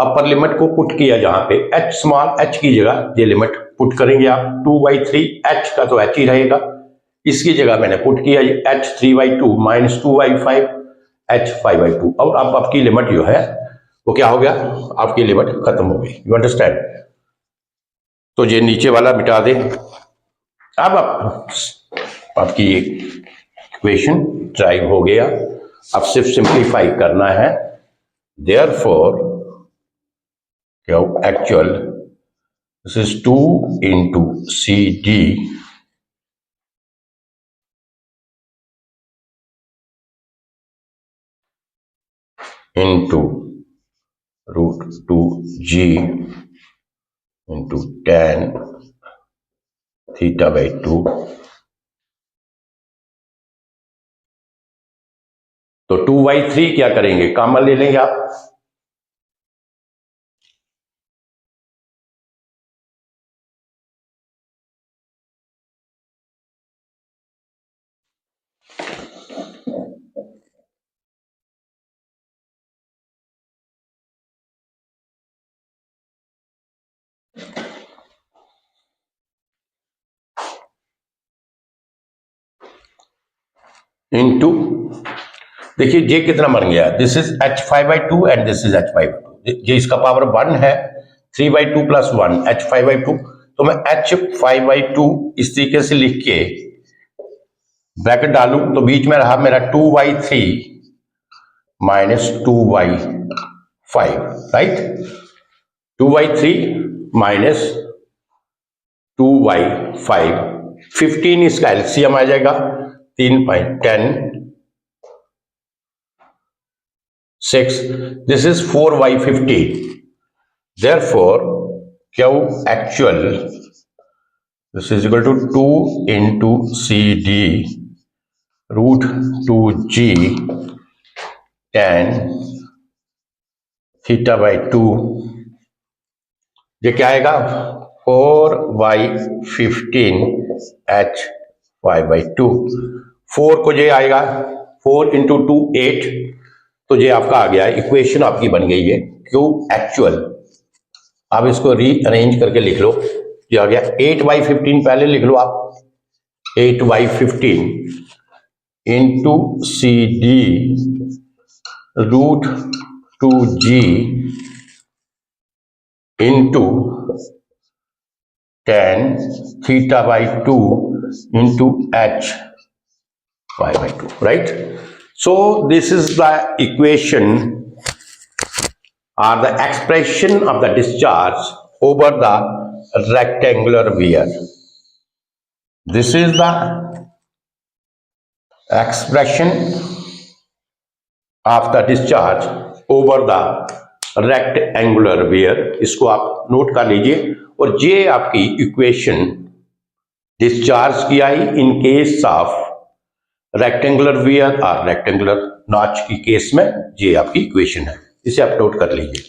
अपर लिमिट को पुट किया जहां पे h स्मॉल h की जगह ये लिमिट पुट करेंगे आप 2/3 h का तो h ही रहेगा, इसकी जगह मैंने पुट किया h3/2 माइनस 2y5 h5/2। और अब आपकी लिमिट जो है वो क्या हो गया, आपकी लिमिट खत्म हो गई। You understand? तो ये नीचे वाला मिटा दें। अब आपकी इक्वेशन ड्राइव हो गया, अब सिर्फ सिंप्लीफाई करना है। Therefore actual this is 2 into C D into root 2g into tan theta by 2। तो 2/3 क्या करेंगे, कॉमन ले लेंगे आप, इंटू, देखिए ये कितना बन गया, this is h5/2 and this is h5/2, ये इसका पावर 1 है, 3/2 प्लस 1 h5/2। तो मैं h5/2 इस तरीके से लिख के ब्रैकेट डालूं तो बीच में रहा मेरा 2/3 माइनस 2/5, राइट, 2/3 माइनस 2/5, 15 इसका एलसीएम आ जाएगा 3.10 6, this is 4/15, therefore q actual this is equal to 2 into cd root 2g tan theta by 2, ये क्या आएगा 4/15 h5/2, 4 को ये आएगा 4 इंटू 2 8, तो ये आपका आ गया, इक्वेशन आपकी बन गई है क्यू एक्चुअल। आप इसको रीअरेंज करके लिख लो, ये आ गया 8/15, पहले लिख लो आप 8/15 into C D root 2g into tan theta by 2 into h5/2, right? So this is the equation or the expression of the discharge over the rectangular weir. This is the expression of the discharge over the rectangular weir. इसको आप note कर लीजिए, और ये आपकी equation discharge की I in case of rectangular weir और rectangular notch की केस में, ये आपकी इक्वेशन है, इसे आप नोट कर लीजिए।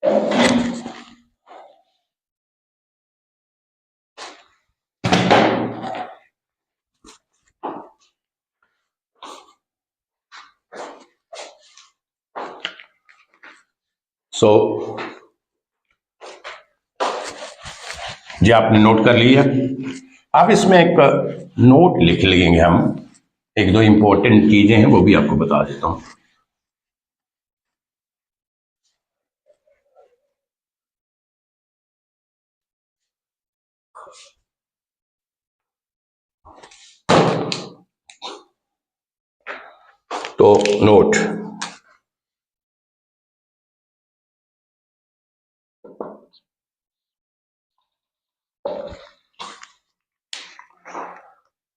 सो जी आपने नोट कर लिया। अब इसमें एक नोट लिख लेंगे हम, एक दो इंपॉर्टेंट चीजें हैं वो भी आपको बता देता हूं। तो note,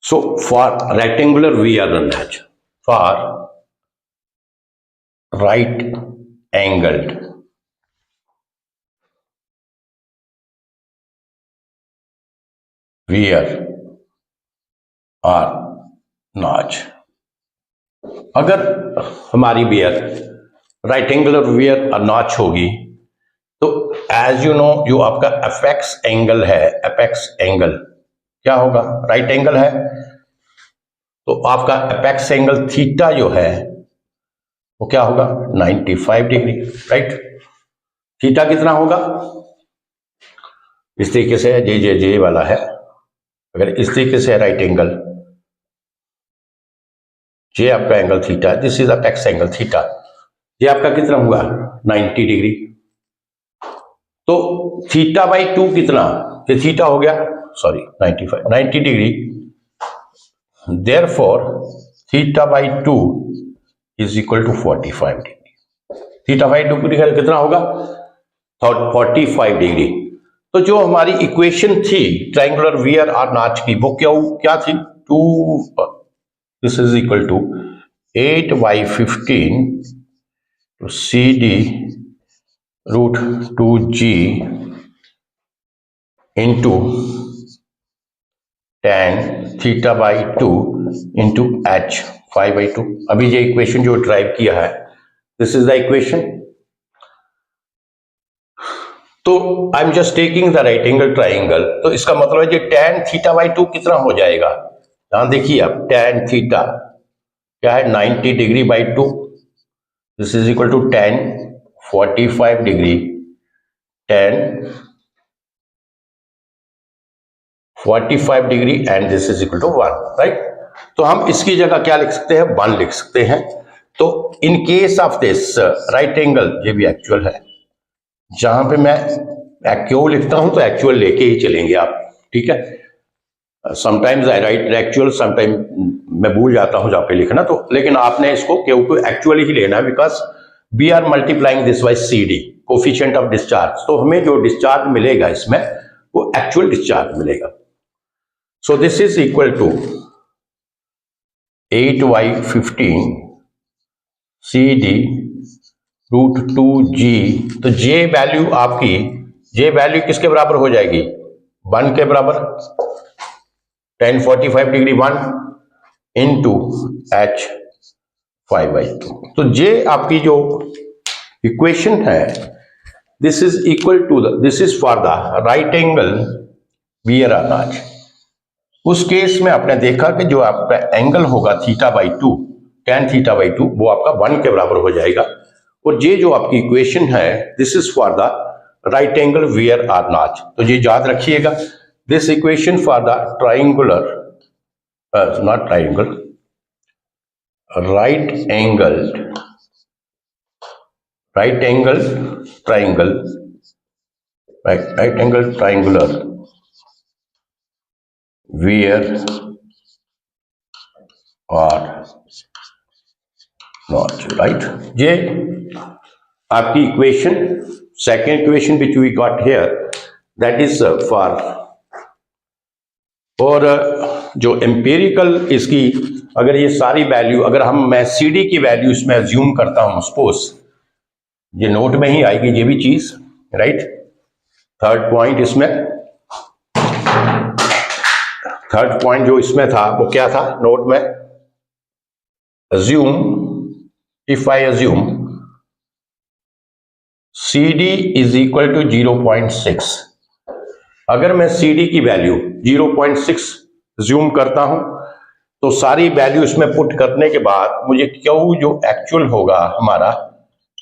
so for rectangular VR match, for right angled VR or notch, अगर हमारी बियर राइट एंगुलर वियर और नॉच होगी तो एज यू नो जो आपका एपेक्स एंगल है, एपेक्स एंगल क्या होगा, राइट एंगल है, तो आपका एपेक्स एंगल थीटा जो है वो क्या होगा 95 डिग्री, राइट। थीटा कितना होगा, इस तरीके से जे वाला है, अगर इस तरीके से राइट एंगल, जे आपका angle theta, this is apex angle theta, ये आपका कितना हुआ 90 डिग्री। तो थीटा बाई 2 कितना, ये थीटा हो गया, sorry 90 degree, therefore theta by 2 is equal to 45 degree. Theta by 2 कितना होगा 45 डिग्री। तो जो हमारी इक्वेशन थी ट्रायंगुलर वियर और नॉच की वो क्या थी, 2 this is equal to 8/15 to CD root 2G into tan theta by 2 into H 5/2। अभी ये इक्वेशन जो ड्राइव किया है, दिस इज द इक्वेशन। तो I am just taking the right angle triangle, तो इसका मतलब है कि tan थीटा बाई 2 कितना हो जाएगा, यहां देखिए आप tan थीटा क्या है 90 degree by 2, this is equal to tan 45 degree, tan 45 degree and this is equal to 1, right. तो हम इसकी जगह क्या लिख सकते हैं, 1 लिख सकते हैं। तो इन case of this right angle, ये भी एक्चुअल है, जहां पे मैं एक्चुअल लिखता हूं तो एक्चुअल लेके ही चलेंगे आप, ठीक है। Sometimes I right actual, sometime मैं भूल जाता हूं जहां पे लिखना, तो लेकिन आपने इसको एक्चुअल ही लेना है, because we are multiplying this by CD coefficient of discharge, तो हमें जो डिस्चार्ज मिलेगा इसमें वो एक्चुअल डिस्चार्ज मिलेगा। So this is equal to 8/15 CD root 2G, तो J वैल्यू आपकी, J वैल्यू किसके बराबर हो जाएगी 1 के बराबर, tan 45 डिग्री 1 इंटू H 5/2। तो J आपकी जो इक्वेशन है, this is equal to this is for the right angle weir और नॉच। उस केस में आपने देखा कि जो आपका एंगल होगा theta by 2, tan theta by 2, वो आपका 1 के बराबर हो जाएगा। और ये जो आपकी इक्वेशन है, this is for the right angle weir और नॉच, तो ये याद रखिएगा। This equation for the triangular, not triangle, right angled triangle, right angle triangular where or not, right। ये आपकी equation, second equation which we got here, that is for, और जो empirical इसकी, अगर ये सारी वैल्यू, अगर मैं CD की वैल्यू इसमें अज्यूम करता हूं, सपोज ये नोट में ही आएगी ये भी चीज, राइट। थर्ड पॉइंट जो इसमें था वो क्या था नोट में, assume, if I assume CD is equal to 0.6। अगर मैं CD की वैल्यू 0.6 ज्यूम करता हूं तो सारी वैल्यू इसमें पुट करने के बाद मुझे Q जो एक्चुअल होगा हमारा,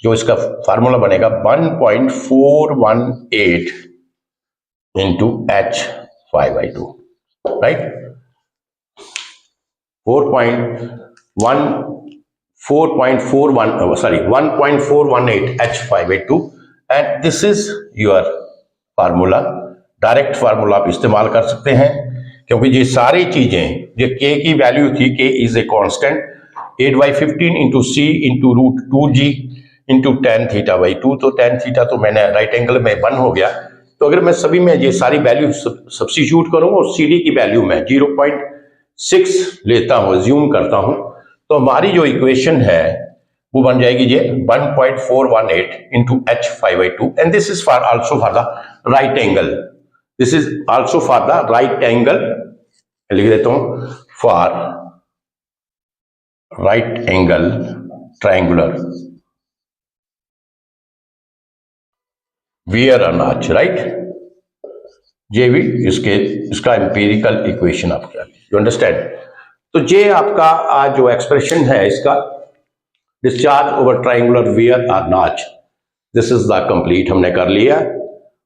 जो इसका फार्मूला बनेगा 1.418 into H5/2, right. 1.418 H5/2 and this is your formula. Direct formula आप इस्तेमाल कर सकते हैं, क्योंकि ये सारी चीजें, जो K की वैल्यू थी, K is a constant, 8/15 into C into √2G into tan θ/2, तो tan थीटा तो मैंने राइट एंगल में 1 हो गया। तो अगर मैं सभी में ये सारी वैल्यू सब्स्टिट्यूट करूंगा और CD की वैल्यू में 0.6 लेता हूं, ज्यूम करता हूं, तो हमारी जो इक्वेशन है वो बन जाएगी ये 1.418 into H5/2 and this is for also for the right angle. This is also for the right angle, लिख देता हूं, for right angle triangular wear अनाज, राइट। ये भी इसका एम्पिरिकल इक्वेशन आप क्या, यू अंडरस्टैंड। तो ये आपका आज जो एक्सप्रेशन है इसका, discharge over triangular weir or notch, this is the complete हमने कर लिया।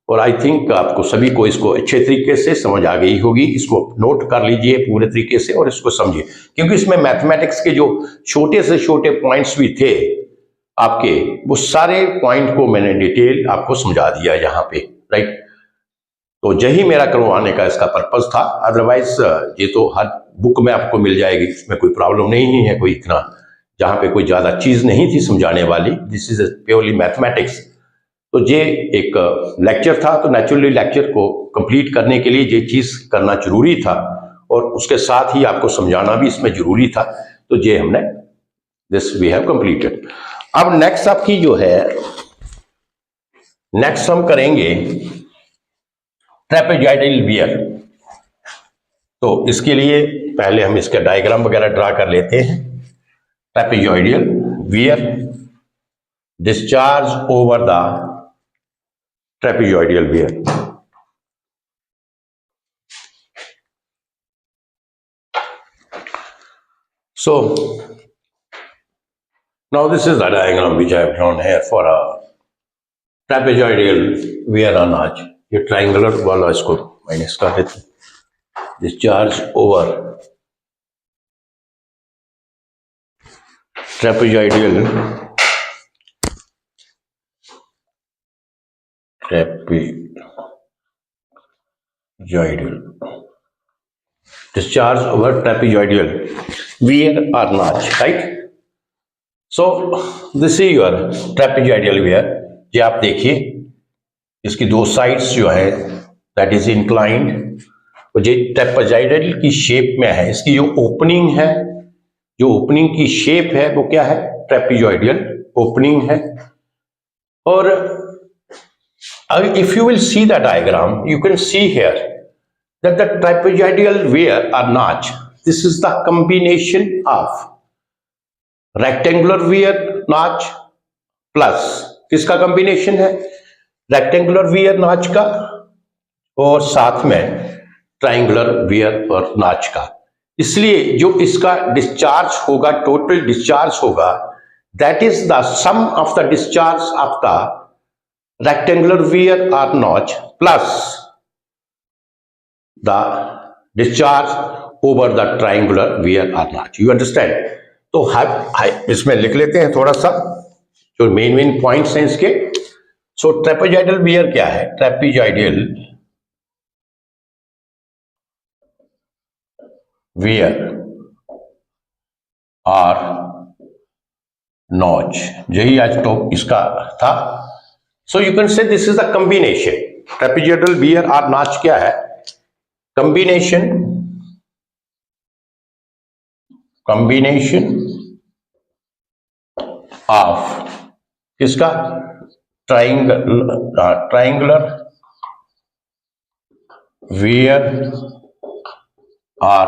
और आई थिंक आपको सभी को इसको अच्छे तरीके से समझ आ गई होगी। इसको नोट कर लीजिए पूरे तरीके से और इसको समझिए, क्योंकि इसमें मैथमेटिक्स के जो छोटे से छोटे पॉइंट्स भी थे आपके, वो सारे पॉइंट को मैंने डिटेल आपको समझा दिया यहाँ पे, राइट। तो यही मेरा करवाने का इसका पर्पस था। अदरवाइज ये तो हर बुक में आपको मिल जाएगी, इसमें कोई प्रॉब्लम नहीं है, कोई इतना जहाँ पे कोई ज्यादा चीज नहीं थी समझाने वाली। This is purely mathematics. तो ये एक लेक्चर था, तो नेचुरली लेक्चर को कंप्लीट करने के लिए ये चीज करना जरूरी था और उसके साथ ही आपको समझाना भी इसमें जरूरी था। तो ये हमने दिस वी हैव कंप्लीटेड। अब नेक्स्ट आपकी जो है, नेक्स्ट हम करेंगे ट्रेपेजॉइडल वियर। तो इसके लिए पहले हम इसका डायग्राम वगैरह ड्रा कर लेते हैं। Trapezoidal wear, discharge over the trapezoidal wear. So now this is the diagram which I have drawn here for a trapezoidal wear on arch. ये triangular वाला इसको माइनस कर देते हैं। Discharge over trapezoidal discharge over trapezoidal wear or notch, right? So this is your trapezoidal wear। ये आप देखिए, इसकी दो साइड्स जो है दैट इज इंक्लाइंड, और ये ट्रेपेजॉइडल की शेप में है। इसकी जो ओपनिंग है, जो ओपनिंग की शेप है वो क्या है, ट्रेपेजॉइडल ओपनिंग है। और if you will see the diagram, you can see here that the trapezoidal wear or notch, this is the combination of rectangular wear notch plus, किसका combination है, rectangular wear notch का और साथ में triangular wear और notch का। इसलिए जो इसका डिस्चार्ज होगा, टोटल डिस्चार्ज होगा, that is the sum of the discharge of the rectangular wear or notch plus the discharge over the triangular wear or notch, you understand। तो इसमें लिख लेते हैं थोड़ा सा जो मेन पॉइंट्स हैं इसके। सो ट्रेपेजॉइडल वियर क्या है, ट्रेपेजॉइडल वियर और नॉच, यही आज टॉप इसका था। So you can say this is the combination, trapezoidal wear or notch क्या है, combination of किसका, triangular wear और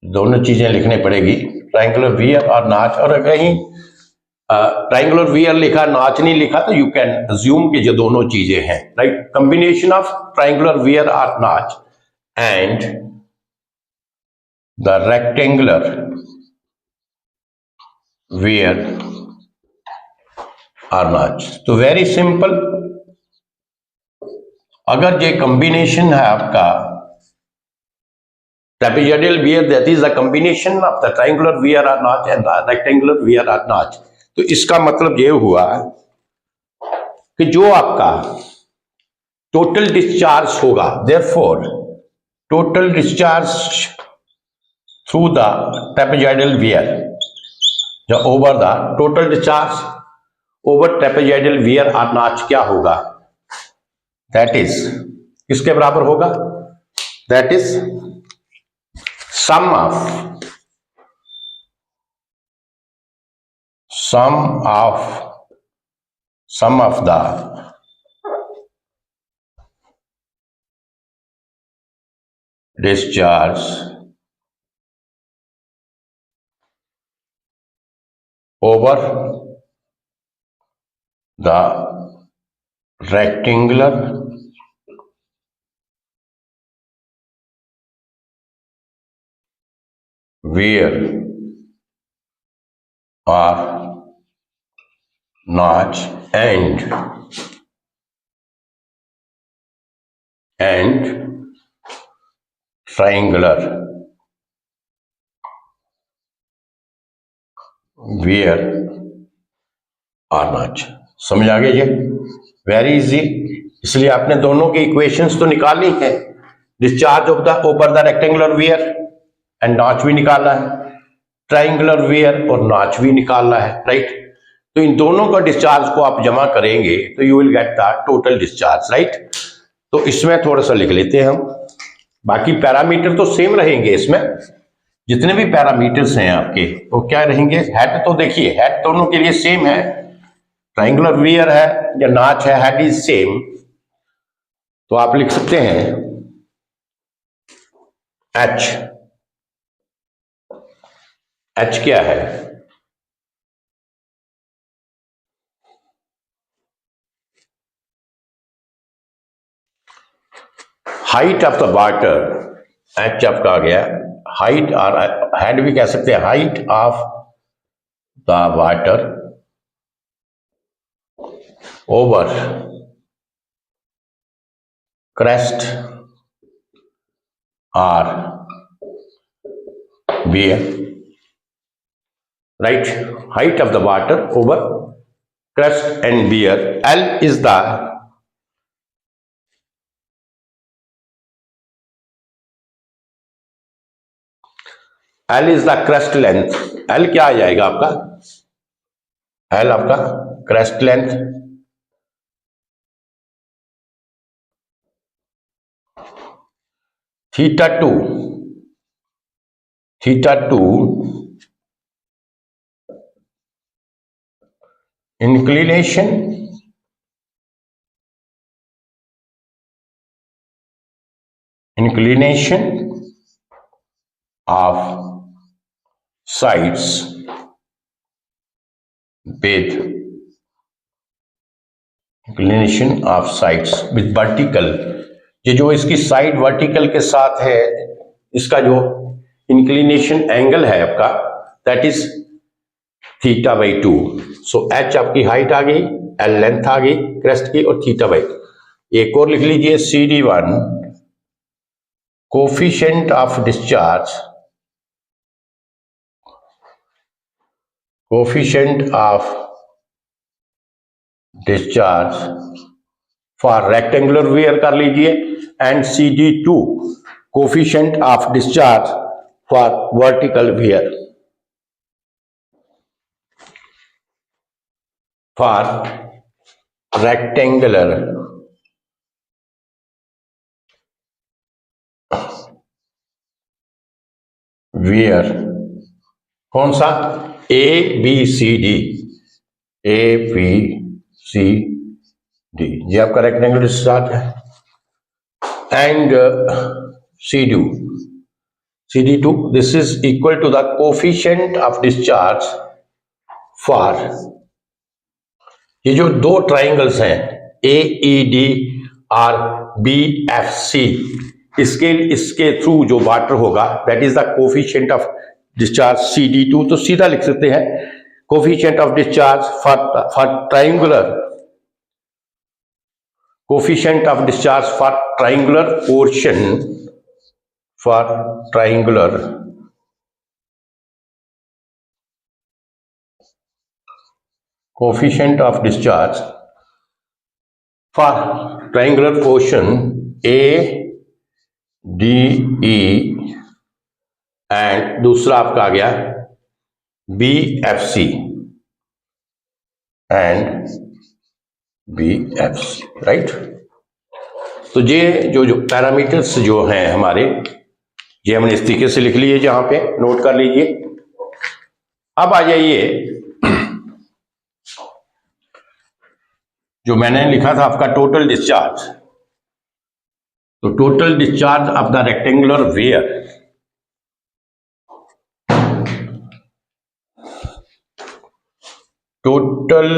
दोनों चीजें लिखनी पड़ेगी, ट्रायंगुलर वियर और नॉच। और कहीं ट्राइंगुलर वियर लिखा, नाच नहीं लिखा, तो यू कैन अज्यूम कि ये दोनों चीजें हैं, right. Combination of triangular weir और नाच एंड द रेक्टेंगुलर वियर और नाच। तो वेरी सिंपल, अगर ये कॉम्बिनेशन है आपका trapezoidal wear, that is the combination of the triangular weir और नाच एंड द रेक्टेंगुलर वियर और नाच, तो इसका मतलब ये हुआ कि जो आपका टोटल डिस्चार्ज होगा, therefore total discharge through the trapezoidal weir, जो over the total discharge over trapezoidal weir और नाच क्या होगा, दैट इज किसके बराबर होगा, that is sum of the discharge over the rectangular wear or notch and triangular wear or notch। समझ आ गई ये, वेरी इजी। इसलिए आपने दोनों की इक्वेशंस तो निकाली है, discharge of the over the rectangular wear and notch भी निकाला है, ट्राइंगुलर वियर और नॉच भी निकालना है, राइट। तो इन दोनों का डिस्चार्ज को आप जमा करेंगे तो you will get the total discharge, right. तो इसमें थोड़ा सा लिख लेते हैं हम, बाकी पैरामीटर तो सेम रहेंगे, इसमें जितने भी पैरामीटर्स हैं आपके वो क्या रहेंगे, हेड तो देखिए हेड दोनों के लिए सेम है, ट्राइंगुलर वियर है या नाच है, हेड इज सेम, तो आप लिख सकते हैं एच क्या है, height of the water, H आपका आ गया, हाइट और हेड भी कह सकते हैं, height of the water over crest or weir, right, height of the water over crest and weir, L is the crest length, L क्या आ जाएगा आपका, L आपका crest length, theta 2 inclination of sides with vertical, ये जो इसकी side vertical के साथ है, इसका जो इंक्लिनेशन एंगल है आपका, that is theta by 2। So H आपकी हाइट आ गई, एल लेंथ आ गई क्रेस्ट की, और थीटा बाई, एक और लिख लीजिए CD1 coefficient of discharge for rectangular weir कर लीजिए, and CD2 coefficient of discharge for vertical weir, for rectangular weir, कौन सा, ABCD, ये आपका रेक्टेंगुलर डिस्चार्ज है, and CD2 this is equal to the coefficient of discharge for ये जो दो ट्राइंगल्स हैं AED और BFC, इसके थ्रू जो वाटर होगा that is the coefficient of discharge CD2, तो सीधा लिख सकते हैं coefficient of discharge for triangular coefficient of discharge for triangular portion for triangular coefficient of discharge for triangular portion ADE and दूसरा आपका आ गया BFC एंड BFC, राइट। तो ये जो पैरामीटर्स जो हैं हमारे, ये हमने इस तरीके से लिख लिए, जहां पे नोट कर लीजिए। अब आ जाइए, जो मैंने लिखा था आपका टोटल डिस्चार्ज, तो total discharge of the rectangular weir, total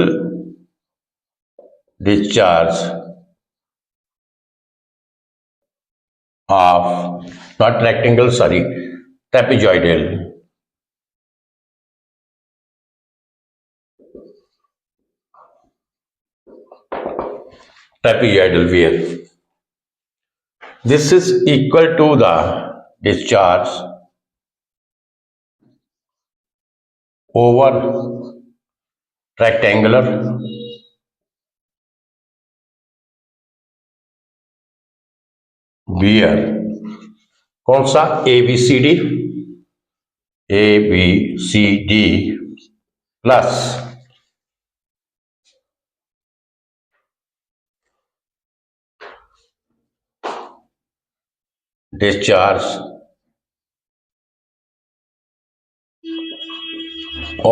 discharge of not rectangle, sorry, trapezoidal wear, this is equal to the discharge over rectangular wear, कौन सा ABCD plus discharge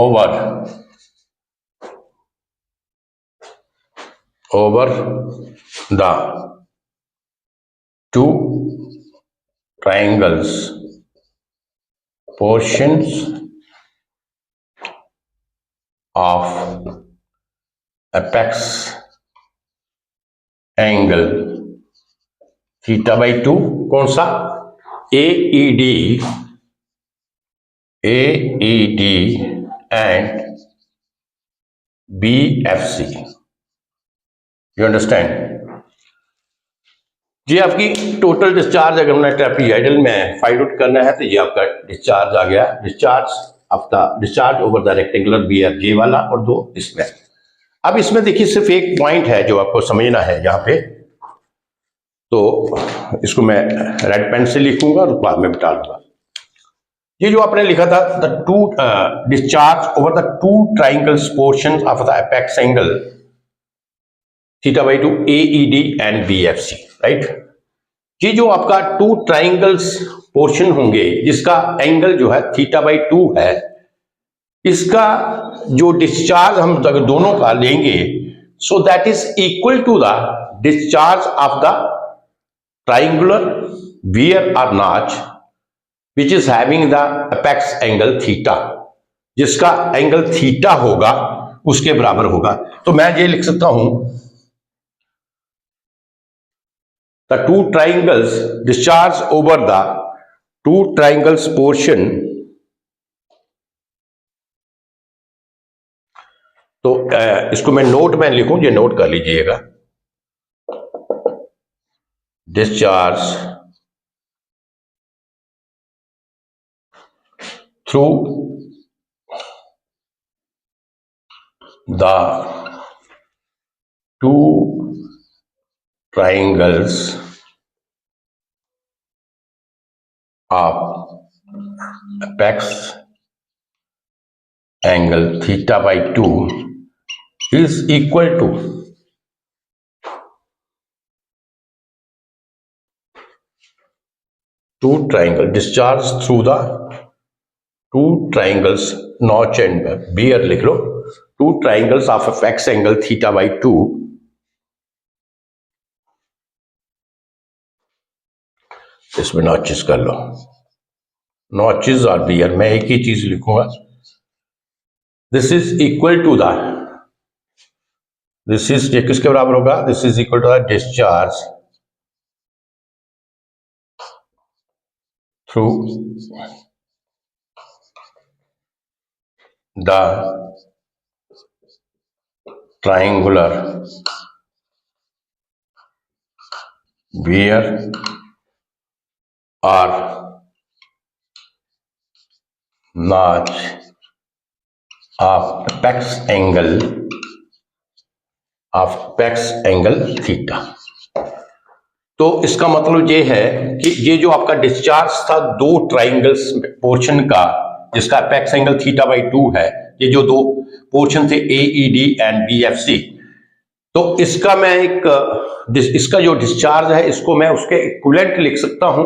over the two triangles portions of apex angle theta by 2, कौन सा AED and BFC, you understand जी। आपकी total discharge अगर हमने trapezoidal में find out करना है तो ये आपका डिस्चार्ज आ गया, discharge over the rectangular weir, ये वाला, और दो इसमें। अब इसमें देखिए सिर्फ एक पॉइंट है जो आपको समझना है यहाँ पे, तो इसको मैं रेड पेन से लिखूंगा और बाद में बिठा दूंगा। ये जो आपने लिखा था the two discharge over the two triangles portion of the apex angle theta by 2 AED and BFC, right. ये जो आपका टू ट्राइंगल्स पोर्शन होंगे जिसका एंगल जो है थीटा बाई 2 है, इसका जो डिस्चार्ज हम अगर दोनों का लेंगे, so that is equal to the discharge of the triangular weir और notch which is having the apex angle theta, जिसका एंगल थीटा होगा उसके बराबर होगा। तो मैं ये लिख सकता हूं the two triangles discharge over the two triangles portion, तो इसको मैं नोट में लिखूं, ये नोट कर लीजिएगा, discharge through the two triangles of apex angle theta by 2 is equal to two triangle discharge through the two triangles notch and beer, लिख लो, two triangles of apex angle theta by 2 इसमें notches कर लो, notches और beer, मैं एक ही चीज लिखूंगा, this is equal to the this is, ये किसके बराबर होगा, this is equal to the discharge through the triangular wear or notch of apex angle theta। तो इसका मतलब ये है कि ये जो आपका डिस्चार्ज था दो ट्राइंगल्स पोर्शन का, जिसका अपेक्स एंगल थीटा बाई 2 है, ये जो दो पोर्शन थे AED एंड BFC, तो इसका मैं इसका जो डिस्चार्ज है इसको मैं उसके इक्विवेलेंट लिख सकता हूं,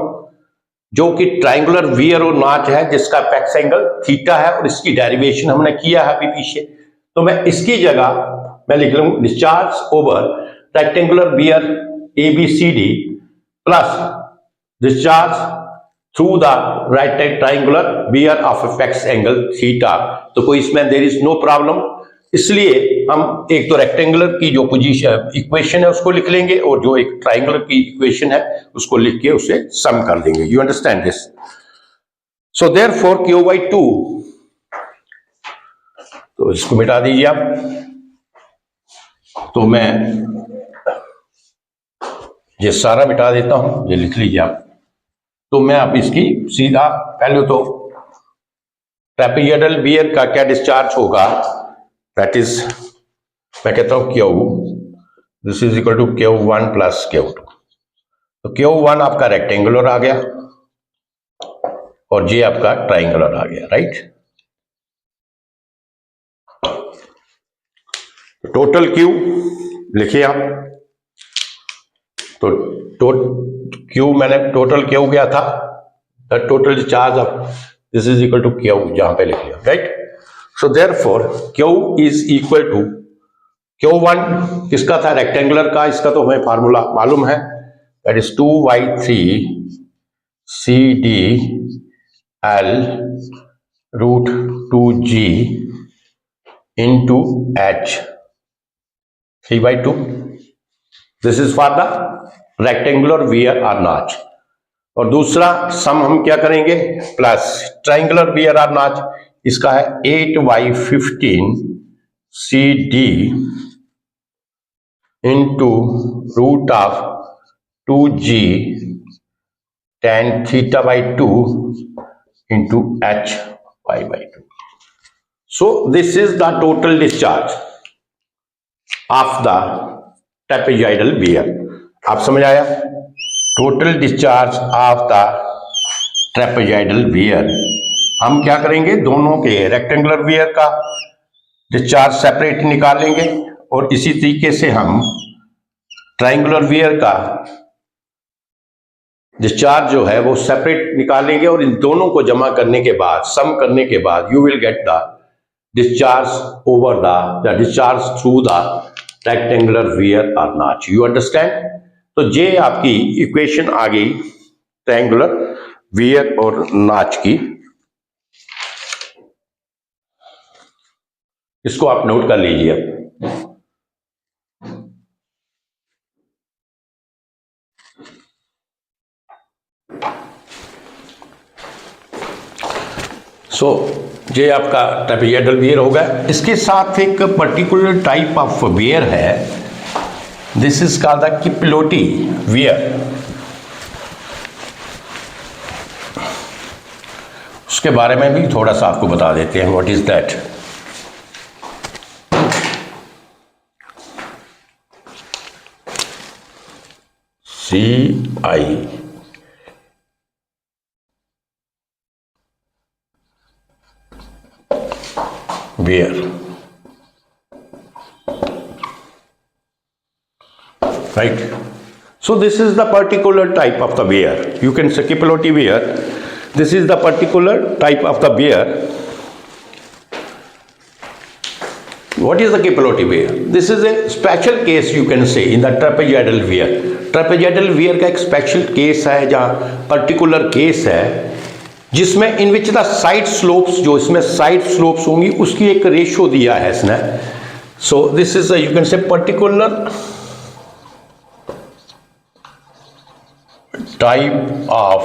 जो कि ट्राइंगुलर वियर और नॉच है जिसका अपेक्स एंगल थीटा है, और इसकी डेरिवेशन हमने किया है अभी पीछे। तो मैं इसकी जगह मैं लिख लूंगा discharge over rectangular wear ABCD plus discharge through the right triangular wear off apex angle theta. तो कोई इसमें देयर इज नो प्रॉब्लम, इसलिए हम एक तो रेक्टेंगुलर की जो पोजीशन इक्वेशन है उसको लिख लेंगे, और जो एक ट्राइंगुलर की इक्वेशन है उसको लिख के उसे सम कर देंगे। You understand this? So therefore Q/2, तो इसको मिटा दीजिए आप। तो मैं ये सारा मिटा देता हूं, ये लिख लीजिए आप। तो मैं आप इसकी सीधा पहले तो ट्रेपेजॉइडल वियर का क्या डिस्चार्ज होगा, दैट इज मैं कहता हूं Q, this is equal to Q1 plus Q2। तो Q1 आपका रेक्टेंगुलर आ गया और ये आपका ट्राइंगुलर आ गया, राइट। टोटल Q लिखिए आप, तो Q मैंने टोटल Q गया था, the total charge of this is equal to Q, जहां पे लिख लिया, right. So therefore Q is equal to Q1 किसका था, रेक्टेंगुलर का, इसका तो हमें फार्मूला मालूम है, that is 2y3 CD L root 2G into H 3/2। This is for the rectangular weir और नॉच। और दूसरा सम हम क्या करेंगे, प्लस ट्राइंगुलर वियर और नॉच, इसका है 8y15 CD into root of 2G tan θ/2 into H y/2। So this is the total discharge of the trapezoidal weir। आप समझ आया? Total discharge of the trapezoidal wear. हम क्या करेंगे, दोनों के रेक्टेंगुलर वियर का डिस्चार्ज सेपरेट निकाल लेंगे, और इसी तरीके से हम ट्राइंगुलर वियर का डिस्चार्ज जो है वो सेपरेट निकालेंगे, और इन दोनों को जमा करने के बाद, सम करने के बाद, you will get the discharge over the discharge through the rectangular weir और नॉच। You understand? तो ये आपकी इक्वेशन आ गई ट्रायंगुलर वियर और नॉच की। इसको आप नोट कर लीजिए। ये आपका ट्रेपेजॉइडल वियर होगा। इसके साथ एक पर्टिकुलर टाइप ऑफ वियर है, this is called the Cipolletti weir. उसके बारे में भी थोड़ा सा आपको बता देते हैं, what is that. CI wear, right? So this is the particular type of the wear. You can say kippeloti wear. This is the particular type of the wear. What is the kippeloti wear? This is a special case, you can say, in the trapezoidal wear. Trapezoidal wear का एक special case है, जहाँ particular case है जिसमें इन which the side slopes, जो इसमें side slopes होंगी उसकी एक रेशियो दिया है इसने So this is a, you can say, particular type of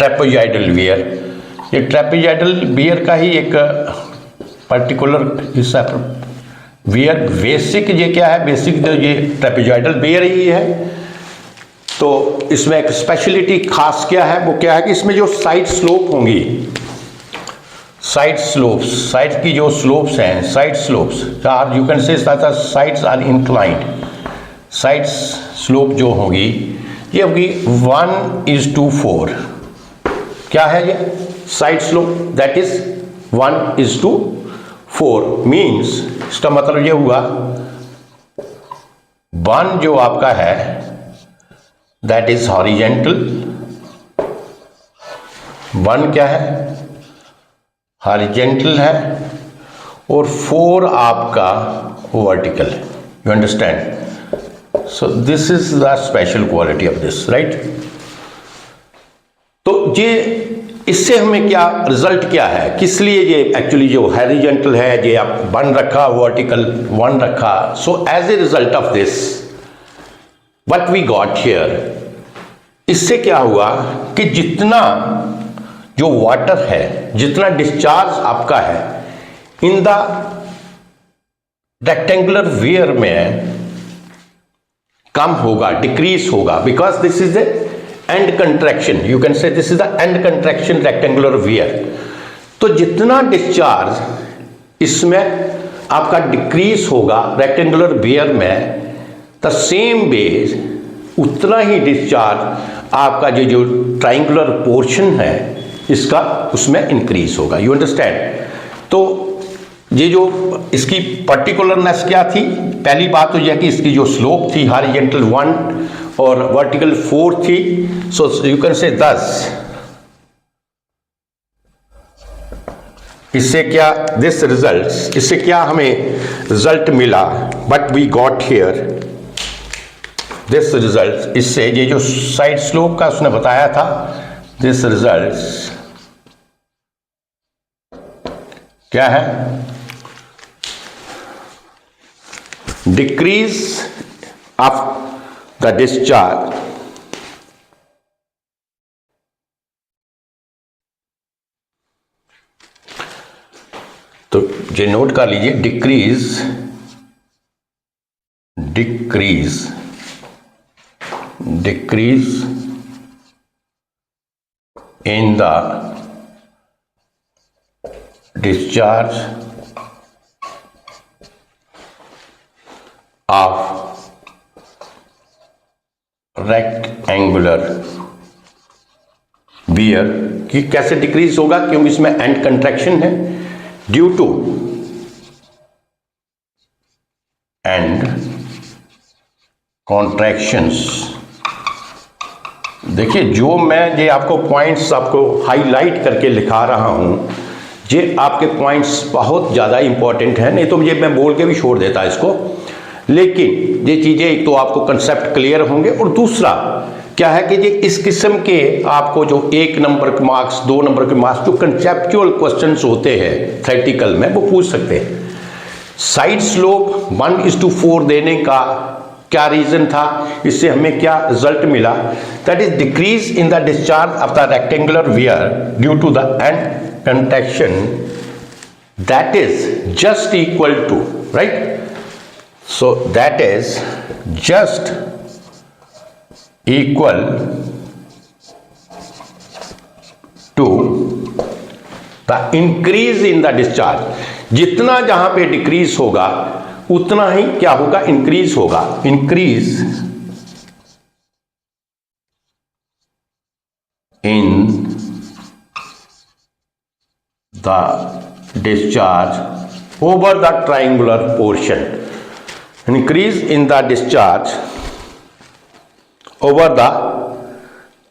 trapezoidal wear. ये trapezoidal wear का ही एक पर्टिकुलर हिस्सा वेयर। बेसिक ये क्या है, बेसिक जो ये ट्रेपेजॉइडल वेयर ही है। तो इसमें एक स्पेशलिटी खास क्या है, वो क्या है कि इसमें जो साइड स्लोप होंगी, साइड स्लोप्स, साइड की जो स्लोप्स हैं, side slopes are, you can say sides are inclined. Side slope जो होगी ये होगी 1:4। क्या है ये side slope? That is 1:4 means, इसका मतलब ये हुआ 1 जो आपका है दैट इज हॉरिजेंटल, 1 क्या है हॉरिजेंटल है, और 4 आपका वर्टिकल है। You understand? So this is the special quality of this, right. तो ये इससे हमें क्या रिजल्ट क्या है, किस लिए ये एक्चुअली जो हॉरिजॉन्टल है ये आप 1 रखा, वर्टिकल 1 रखा। So as a result of this what we got here, इससे क्या हुआ कि जितना जो वाटर है, जितना डिस्चार्ज आपका है इन द रेक्टेंगुलर वेयर में कम होगा, डिक्रीज होगा, because this is the end contraction. You can say this is the end contraction rectangular weir. तो जितना डिस्चार्ज इसमें आपका डिक्रीज होगा रेक्टेंगुलर वेयर में, द सेम वे उतना ही डिस्चार्ज आपका जो ट्राइंगुलर पोर्शन है इसका उसमें इंक्रीज होगा। You understand? तो ये जो इसकी पर्टिकुलरनेस क्या थी, पहली बात तो यह कि इसकी जो स्लोप थी हॉरिजॉन्टल 1 और वर्टिकल 4 थी। सो यू कैन से 10, इससे क्या दिस रिजल्ट, इससे क्या हमें रिजल्ट मिला, but we got here this result. इससे ये जो साइड स्लोप का उसने बताया था, दिस रिजल्ट क्या है, डिक्रीज ऑफ द डिस्चार्ज तो ये नोट कर लीजिए, decrease in the discharge of rectangular wear। कि कैसे डिक्रीज होगा, क्योंकि इसमें एंड कंट्रैक्शन है, ड्यू टू एंड कॉन्ट्रैक्शंस। देखिए जो मैं ये आपको पॉइंट्स आपको हाईलाइट करके लिखा रहा हूं, ये आपके पॉइंट्स बहुत ज़्यादा इंपॉर्टेंट हैं, नहीं तो ये मैं बोल के भी छोड़ देता इसको। लेकिन ये चीज़ें एक तो आपको कंसेप्ट क्लियर होंगे, और दूसरा क्या है कि ये इस किस्म के आपको जो 1 नंबर के मार्क्स, 2 नंबर के मार्क्स, जो कंसेप्चुअल क्वेश्चंस होते हैं थ्योरेटिकल में, वो पूछ सकते हैं। साइड स्लोप 1:4 देने का क्या रीजन था, इससे हमें क्या रिजल्ट मिला, that is decrease in the discharge of the rectangular weir due to the end contraction that is just equal to, right. So that is just equal to the increase in the discharge. जितना जहां पे decrease होगा उतना ही क्या होगा, increase होगा। Increase in the discharge over the triangular portion, increase in the discharge over the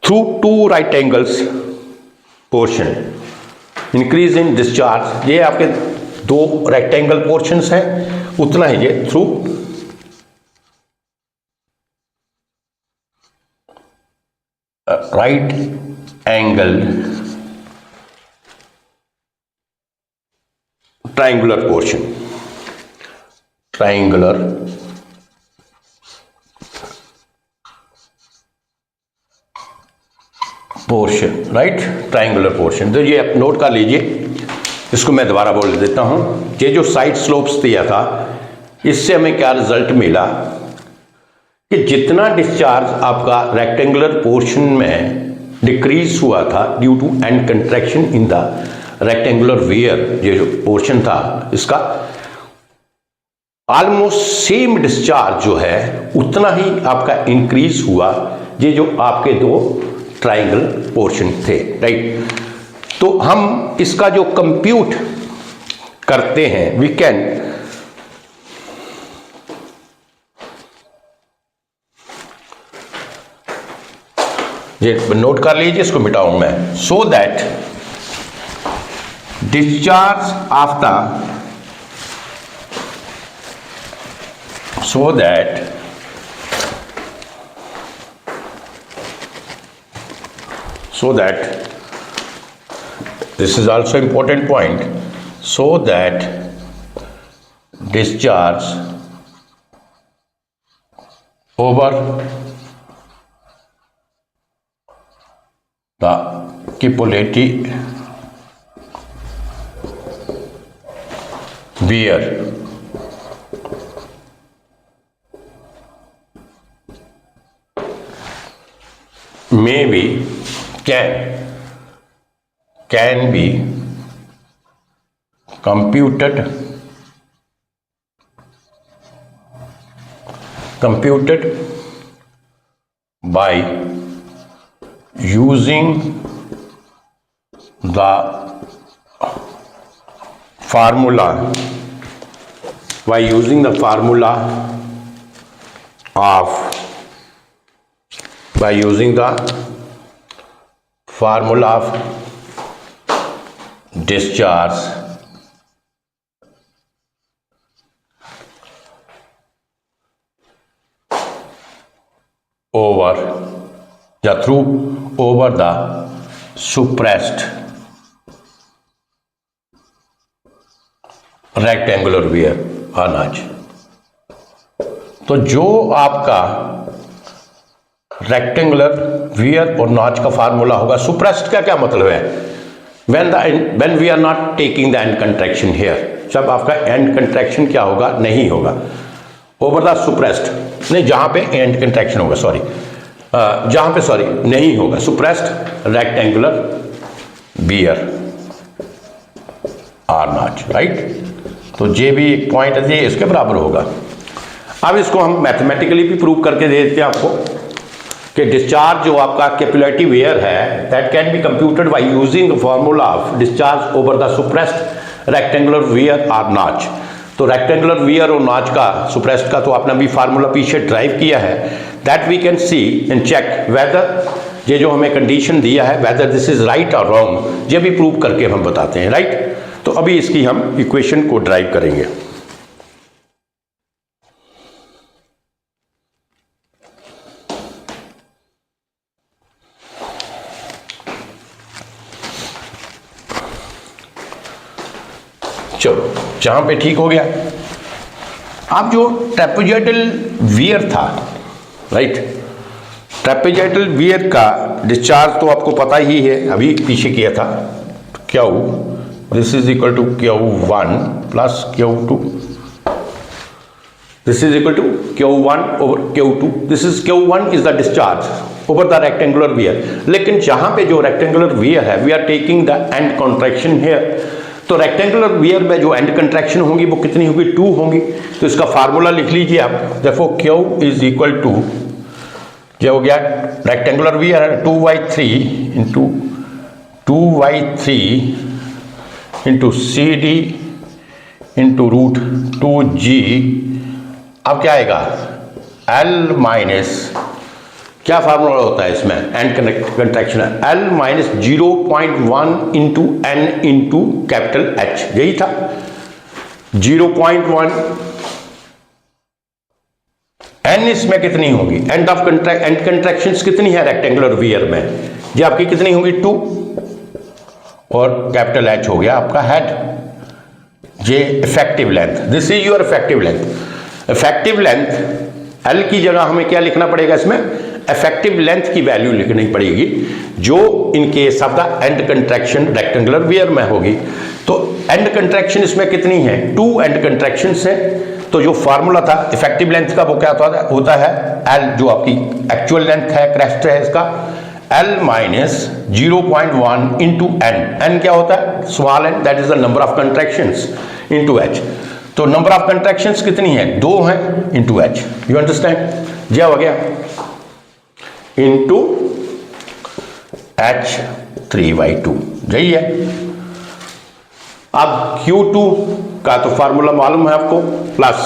through 2 right angles portion. Increase in discharge, ये आपके 2 रेक्टेंगल पोर्शंस हैं, उतना ही ये through right angle triangular portion, triangular portion, right, triangular portion. तो ये आप note कर लीजिए, इसको मैं दोबारा बोल देता हूं। ये जो साइड स्लोप्स दिया था, इससे हमें क्या रिजल्ट मिला कि जितना डिस्चार्ज आपका रेक्टेंगुलर पोर्शन में डिक्रीज हुआ था due to end contraction in the rectangular weir, ये जो पोर्शन था इसका ऑलमोस्ट सेम डिस्चार्ज जो है उतना ही आपका इंक्रीज हुआ ये जो आपके दो ट्राइंगल पोर्शन थे, राइट। तो हम इसका जो कंप्यूट करते हैं, वी कैन ये नोट कर लीजिए, इसको मिटाऊं मैं। So that discharge of the so that this is also important point, so that discharge over the cumulative wear may be can be computed by using the formula of discharge over the suppressed rectangular wear or notch। तो जो आपका rectangular weir और notch का formula होगा, सुप्रेस्ड का क्या मतलब है, when we are not taking the end contraction here, जब आपका एंड कंट्रैक्शन क्या होगा, नहीं होगा, ओवर द सुप्रेस्ड, नहीं जहां पे एंड कंट्रैक्शन होगा, नहीं होगा, suppressed rectangular weir or notch, right. तो ये भी एक पॉइंट है, इसके बराबर होगा। अब इसको हम मैथमेटिकली भी प्रूव करके दे देते हैं आपको कि डिस्चार्ज जो आपका कैपुलेटिव वेयर है, that can be computed by using the formula of discharge over the suppressed rectangular weir or notch. तो रेक्टेंगुलर वियर और नॉच का, सुप्रेस्ड का तो आपने अभी फार्मूला पीछे ड्राइव किया है, that we can see and check whether ये जो हमें कंडीशन दिया है वेदर दिस इज राइट और रॉन्ग, ये भी प्रूव करके हम बताते हैं, राइट। तो अभी इसकी हम इक्वेशन को ड्राइव करेंगे। चलो, जहां पे ठीक हो गया। अब जो ट्रेपेजॉइडल वियर था, राइट, ट्रेपेजॉइडल वियर का डिस्चार्ज तो आपको पता ही है, अभी पीछे किया था, Q this is equal to Q1 plus Q2, this is equal to Q1 over Q2, this is Q1 is the discharge over the rectangular weir. लेकिन जहां पे जो रेक्टेंगुलर वियर है, we are taking the end contraction here, तो rectangular weir में जो and contraction होंगी वो कितनी होगी, 2 होंगी। तो इसका फार्मूला लिख लीजिए आप, देखो Q इज इक्वल टू, जो हो गया रेक्टेंगुलर वियर है 2/3 into 2/3 into CD into √2G। अब क्या आएगा, L माइनस, क्या फार्मूला होता है इसमें, एंड कंट्रैक्शन है L minus 0.1 into N into capital H, यही था 0.1। N इसमें कितनी होगी, एंड कंट्रैक्शंस कितनी है रेक्टेंगुलर वियर में, ये आपकी कितनी होगी 2, और कैपिटल H हो गया आपका head, J effective length, this is your effective length. Effective length L की जगह हमें क्या लिखना पड़ेगा, इसमें इफेक्टिव लेंथ की वैल्यू लिखनी पड़ेगी जो इन case of the end contraction rectangular weir में होगी। तो एंड कंट्रैक्शन इसमें कितनी है, 2 एंड कंट्रैक्शन है। तो जो फार्मूला था इफेक्टिव लेंथ का वो क्या होता है एल, जो आपकी एक्चुअल लेंथ है क्रेस्ट है इसका, L minus 0.1 into N. N क्या होता है, small N, that is the number of contractions into H. तो नंबर ऑफ कंट्रैक्शंस कितनी है, 2 है इंटू एच। यू अंडरस्टैंड, क्या हो गया, इंटू एच 3/2, यही है। अब Q2 का तो फार्मूला मालूम है आपको, प्लस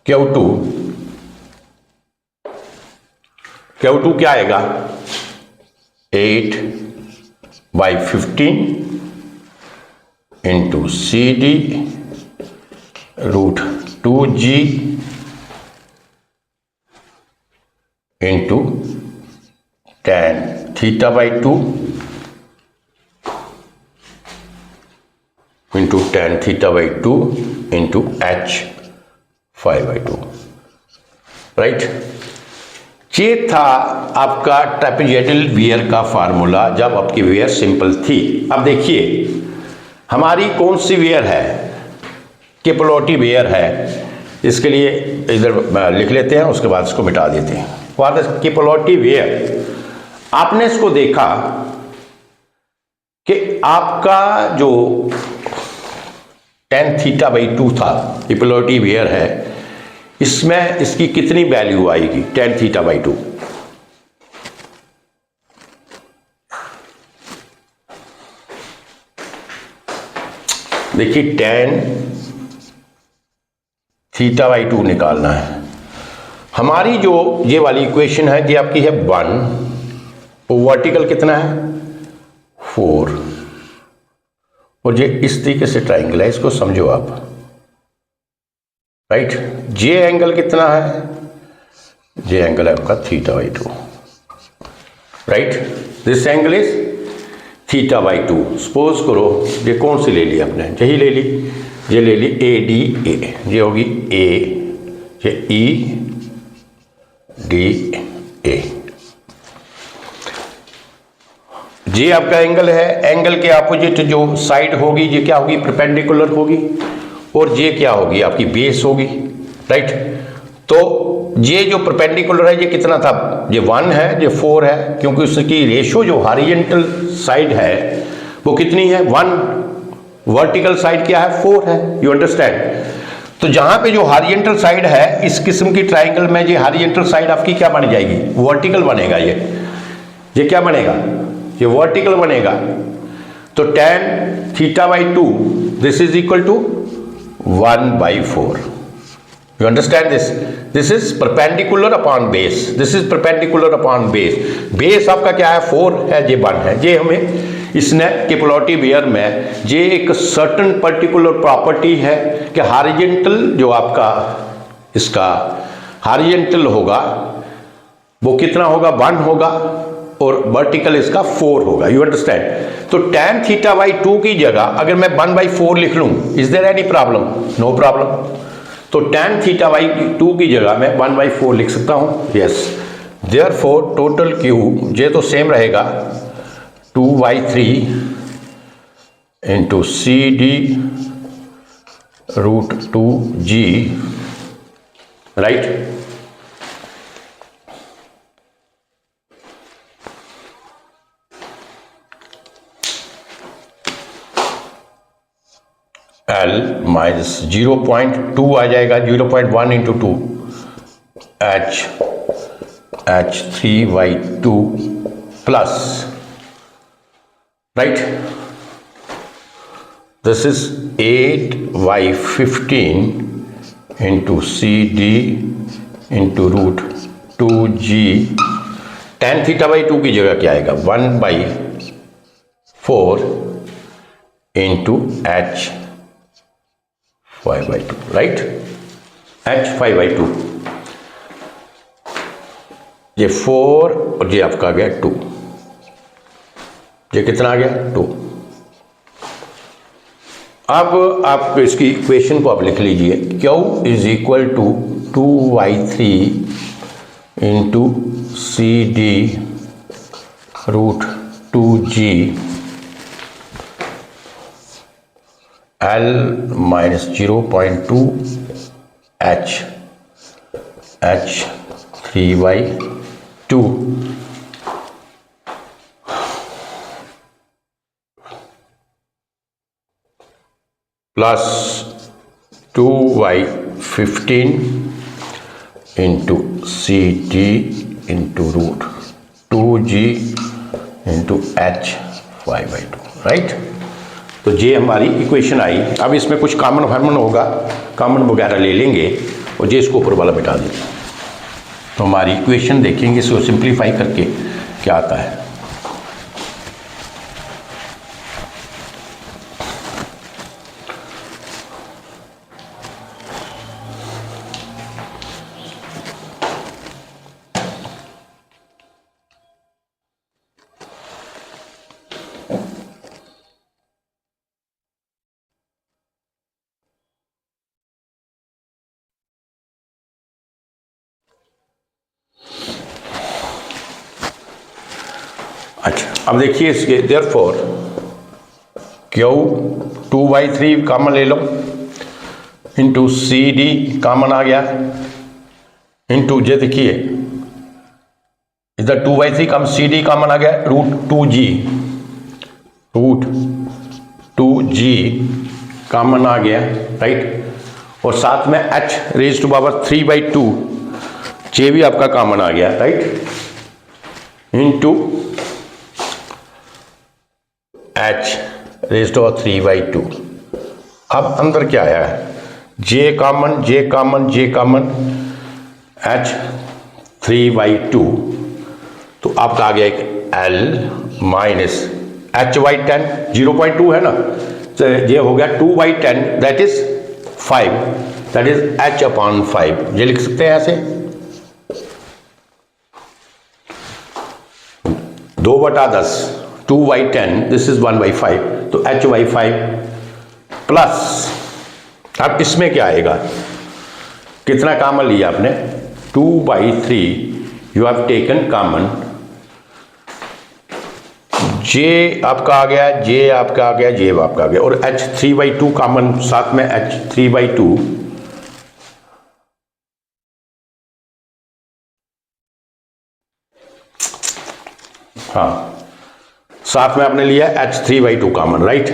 Q2 क्या आएगा, 8/15 into CD √2G into tan θ/2 into tan θ/2 into H 5/2, right. ये था आपका ट्रेपेजोइडल वियर का फार्मूला जब आपकी वियर सिंपल थी। अब देखिए हमारी कौन सी वियर है, कैपुलोटी वियर है। इसके लिए इधर लिख लेते हैं, उसके बाद इसको मिटा देते हैं। फॉर द कैपुलोटी वियर आपने इसको देखा कि आपका जो tan θ/2 था, कैपुलोटी वियर है, इसमें इसकी कितनी वैल्यू आएगी tan θ/2, देखिए tan θ/2 निकालना है। हमारी जो ये वाली इक्वेशन है ये आपकी है 1, वर्टिकल कितना है 4, और ये इस तरीके से ट्राइंगल है, इसको समझो आप, राइट। जे एंगल कितना है, जे एंगल है आपका θ/2, right. This angle is θ/2। Suppose करो ये कौन सी ले ली आपने, यही ले ली, ये ले ली ADA, ये होगी A, ये EDA। ये आपका एंगल है, एंगल के अपोजिट जो साइड होगी ये क्या होगी, परपेंडिकुलर होगी, और ये क्या होगी आपकी बेस होगी, राइट। तो ये जो परपेंडिकुलर है ये कितना था, ये 1 है, ये 4 है, क्योंकि उसकी रेशो जो हॉरिजॉन्टल साइड है वो कितनी है 1, वर्टिकल साइड क्या है 4 है। You understand. तो जहां पे जो हॉरिजॉन्टल साइड है इस किस्म की ट्राइंगल में, ये हॉरिजॉन्टल साइड आपकी क्या बन जाएगी, वर्टिकल बनेगा। ये क्या बनेगा, ये वर्टिकल बनेगा। तो tan θ/2 this is equal to 1/4। You understand this? This is perpendicular upon base. This is perpendicular upon base. Base आपका क्या है 4 है, ये 1 है। ये हमें इसने कैपुलोटी वियर में ये एक सर्टन पर्टिकुलर प्रॉपर्टी है कि हॉरिजॉन्टल जो आपका इसका हॉरिजॉन्टल होगा वो कितना होगा 1 होगा, और वर्टिकल इसका 4 होगा। You understand. तो tan θ/2 की जगह अगर मैं 1/4 लिख लूं, is there any problem, no problem. तो tan θ/2 की जगह मैं 1/4 लिख सकता हूं, यस। देयरफॉर टोटल Q ये तो सेम रहेगा 2/3 into CD √2G, right. L minus 0.2 आ जाएगा, 0.1 into 2 H 3/2 plus, right. This is 8/15 into CD into √2G। tan θ/2 की जगह क्या आएगा 1/4 इंटू H 5/2, राइट। H 5/2, ये 4 और ये आपका आ गया 2, ये कितना आ गया 2। अब आप इसकी इक्वेशन को आप लिख लीजिए, Q is equal to 2y3 into CD root 2G L minus 0.2 H 3y2 plus 2y15 into CD into root 2G into H 5/2, right. तो ये हमारी इक्वेशन आई। अब इसमें कुछ कॉमन फार्मन होगा, कॉमन वगैरह ले लेंगे और जे इसको ऊपर वाला बिठा देंगे। तो हमारी इक्वेशन देखेंगे, इसको सिंप्लीफाई करके क्या आता है। अच्छा, अब देखिए इसके देयरफॉर Q 2y3 कॉमन ले लो इंटू CD कॉमन आ गया इंटू जे देखिए इधर 2y3 कम CD कॉमन आ गया रूट 2G कॉमन आ गया, राइट। और साथ में H रेज टू पावर 3/2 जे भी आपका कॉमन आ गया, right, into H raise to power 3/2। अब अंदर क्या आया है, J कॉमन H 3/2, तो आपका आ गया एक L माइनस H/10 0.2 है ना, तो ये हो गया 2/10 that is 5, that is H/5। ये लिख सकते हैं ऐसे 2/10 2/10 दिस इज 1/5, तो H/5 प्लस, अब इसमें क्या आएगा, कितना कॉमन लिया आपने 2/3 you have taken common, J आपका आ गया, J आपका आ गया, J आपका आ गया, और H 3/2 कॉमन, साथ में H 3/2 हाँ, साथ में आपने लिया H 3/2 कॉमन, राइट।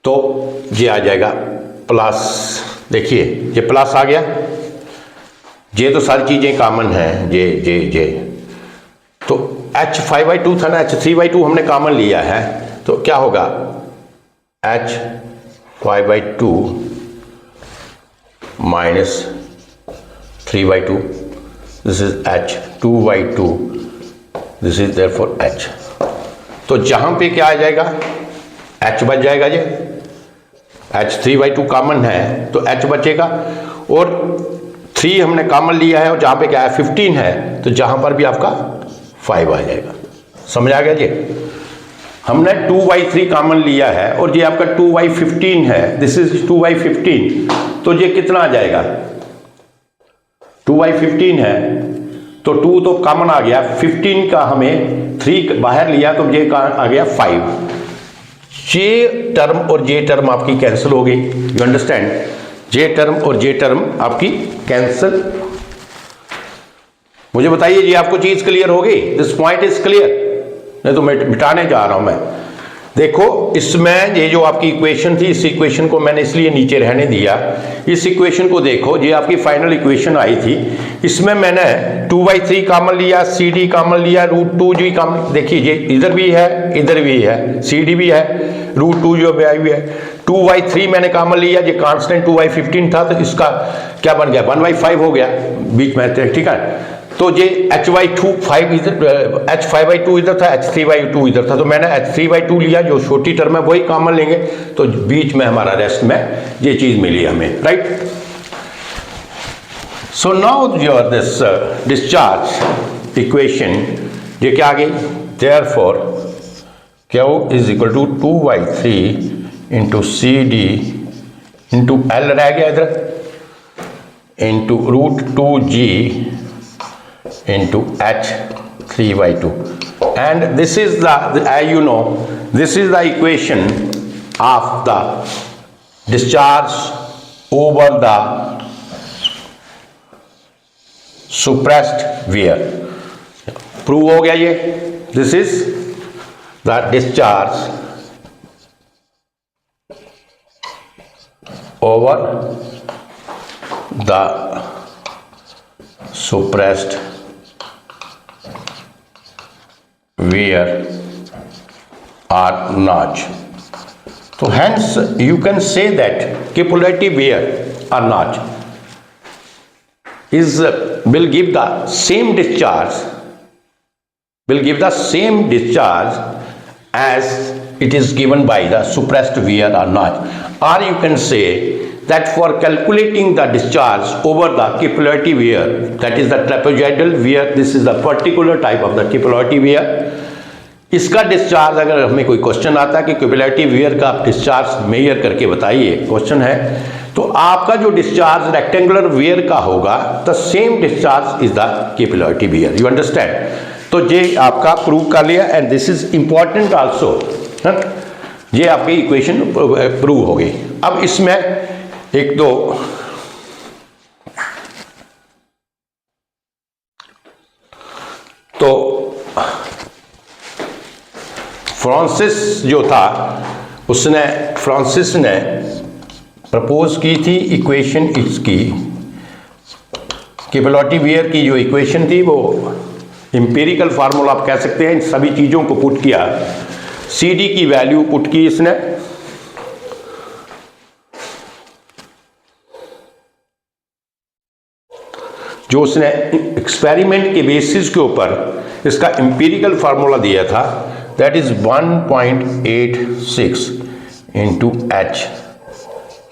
तो ये आ जाएगा प्लस, देखिए ये प्लस आ गया, ये तो सारी चीजें कॉमन हैं, जे तो H 5/2 था ना, H 3/2 हमने कॉमन लिया है, तो क्या होगा H 5/2 minus 3/2, this is H 2/2, this is therefore H। तो जहां पे क्या आ जाएगा, H बच जाएगा, ये H 3/2 कॉमन है तो H बचेगा, और 3 हमने कॉमन लिया है, और जहां पे क्या है 15 है, तो जहां पर भी आपका 5 आ जाएगा। समझ आ गया जी। हमने 2/3 कॉमन लिया है और ये आपका 2/15 है, दिस इज 2/15, तो ये कितना आ जाएगा 2/15 है, तो 2 तो कॉमन आ गया, 15 का हमें 3 बाहर लिया तो ये आ गया 5। जे टर्म और जे टर्म आपकी कैंसिल हो गई, यू अंडरस्टैंड, जे टर्म और जे टर्म आपकी कैंसिल। मुझे बताइए जी आपको चीज क्लियर हो गई, दिस पॉइंट इज क्लियर, नहीं तो मैं मिटाने जा रहा हूं मैं। देखो इसमें ये जो आपकी इक्वेशन थी, इस इक्वेशन को मैंने इसलिए नीचे रहने दिया, इस इक्वेशन को देखो, ये आपकी फाइनल इक्वेशन आई थी, इसमें मैंने 2/3 कॉमन लिया, CD कॉमन लिया, रूट 2G कॉमन, देखिए ये इधर भी है, इधर भी है, CD भी है, रूट 2G भी है, 2/3 मैंने कॉमन लिया, ये कांस्टेंट 2/15 था, तो इसका क्या बन गया 1/5 हो गया बीच में, ठीक है। तो ये H/2 5 इधर, H 5/2 इधर था, H 3/2 इधर था, तो मैंने H 3/2 लिया, जो छोटी टर्म है वही कॉमन लेंगे, तो बीच में हमारा रेस्ट में ये चीज मिली हमें, right. So now your this discharge equation ये क्या आ गई, therefore Q is equal to 2/3 into C D into L रह गया इधर, into √2g into H 3/2, and this is the, as you know, this is the equation of the discharge over the suppressed wear. Prove हो गया ये. This is the discharge over the suppressed wear or notch. So hence you can say that cumulative wear or notch is will give the same discharge as it is given by the suppressed wear or notch. Or you can say that for calculating the discharge over the cumulative wear, that is the trapezoidal wear, this is the particular type of the cumulative wear. इसका discharge अगर हमें कोई question आता है कि cumulative wear का आप discharge major करके बताइए, क्वेश्चन है, तो आपका जो डिस्चार्ज रेक्टेंगुलर वियर का होगा the same discharge is the cumulative wear. You understand. तो ये आपका प्रूव कर लिया and this is important also. ये आपकी इक्वेशन प्रूव हो गई. अब इसमें एक दो तो फ्रांसिस जो था फ्रांसिस ने प्रपोज की थी इक्वेशन इसकी क्यूमुलेटिव वियर की. जो इक्वेशन थी वो एम्पिरिकल फार्मूला आप कह सकते हैं. इन सभी चीज़ों को पुट किया, सी डी की वैल्यू पुट की इसने, जो उसने एक्सपेरिमेंट के बेसिस के ऊपर इसका एम्पिरिकल फार्मूला दिया था, that is 1.86 into h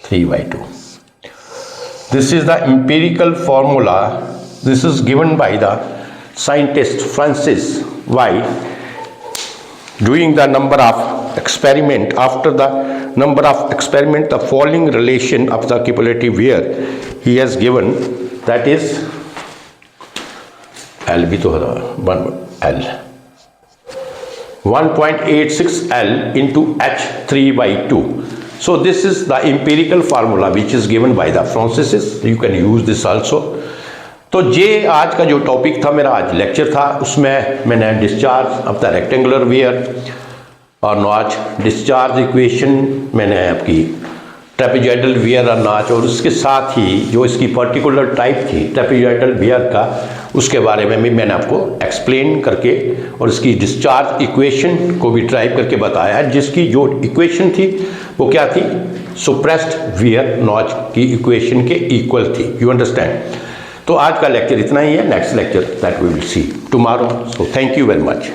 3/2. This is the empirical formula. This is given by the scientist Francis. Why? Doing the number of experiment, after the number of experiment, the following relation of the cumulative wear he has given, that is L भी तो होगा 1L 1.86 L into H 3/2. So this is the empirical formula which is given by the Francis. You can use this also. तो ये आज का जो topic था, मेरा आज लेक्चर था, उसमें मैंने discharge of the rectangular weir और नॉच, डिस्चार्ज इक्वेशन मैंने आपकी ट्रेपेजॉइडल वियर और नॉच, और उसके साथ ही जो इसकी पर्टिकुलर टाइप थी ट्रेपेजॉइडल वियर का, उसके बारे में भी मैंने आपको एक्सप्लेन करके और इसकी डिस्चार्ज इक्वेशन को भी ड्राइव करके बताया है, जिसकी जो इक्वेशन थी वो क्या थी, सुप्रेस्ड वियर नॉच की इक्वेशन के इक्वल थी. You understand. तो आज का लेक्चर इतना ही है. Next lecture that we will see tomorrow. So thank you very much.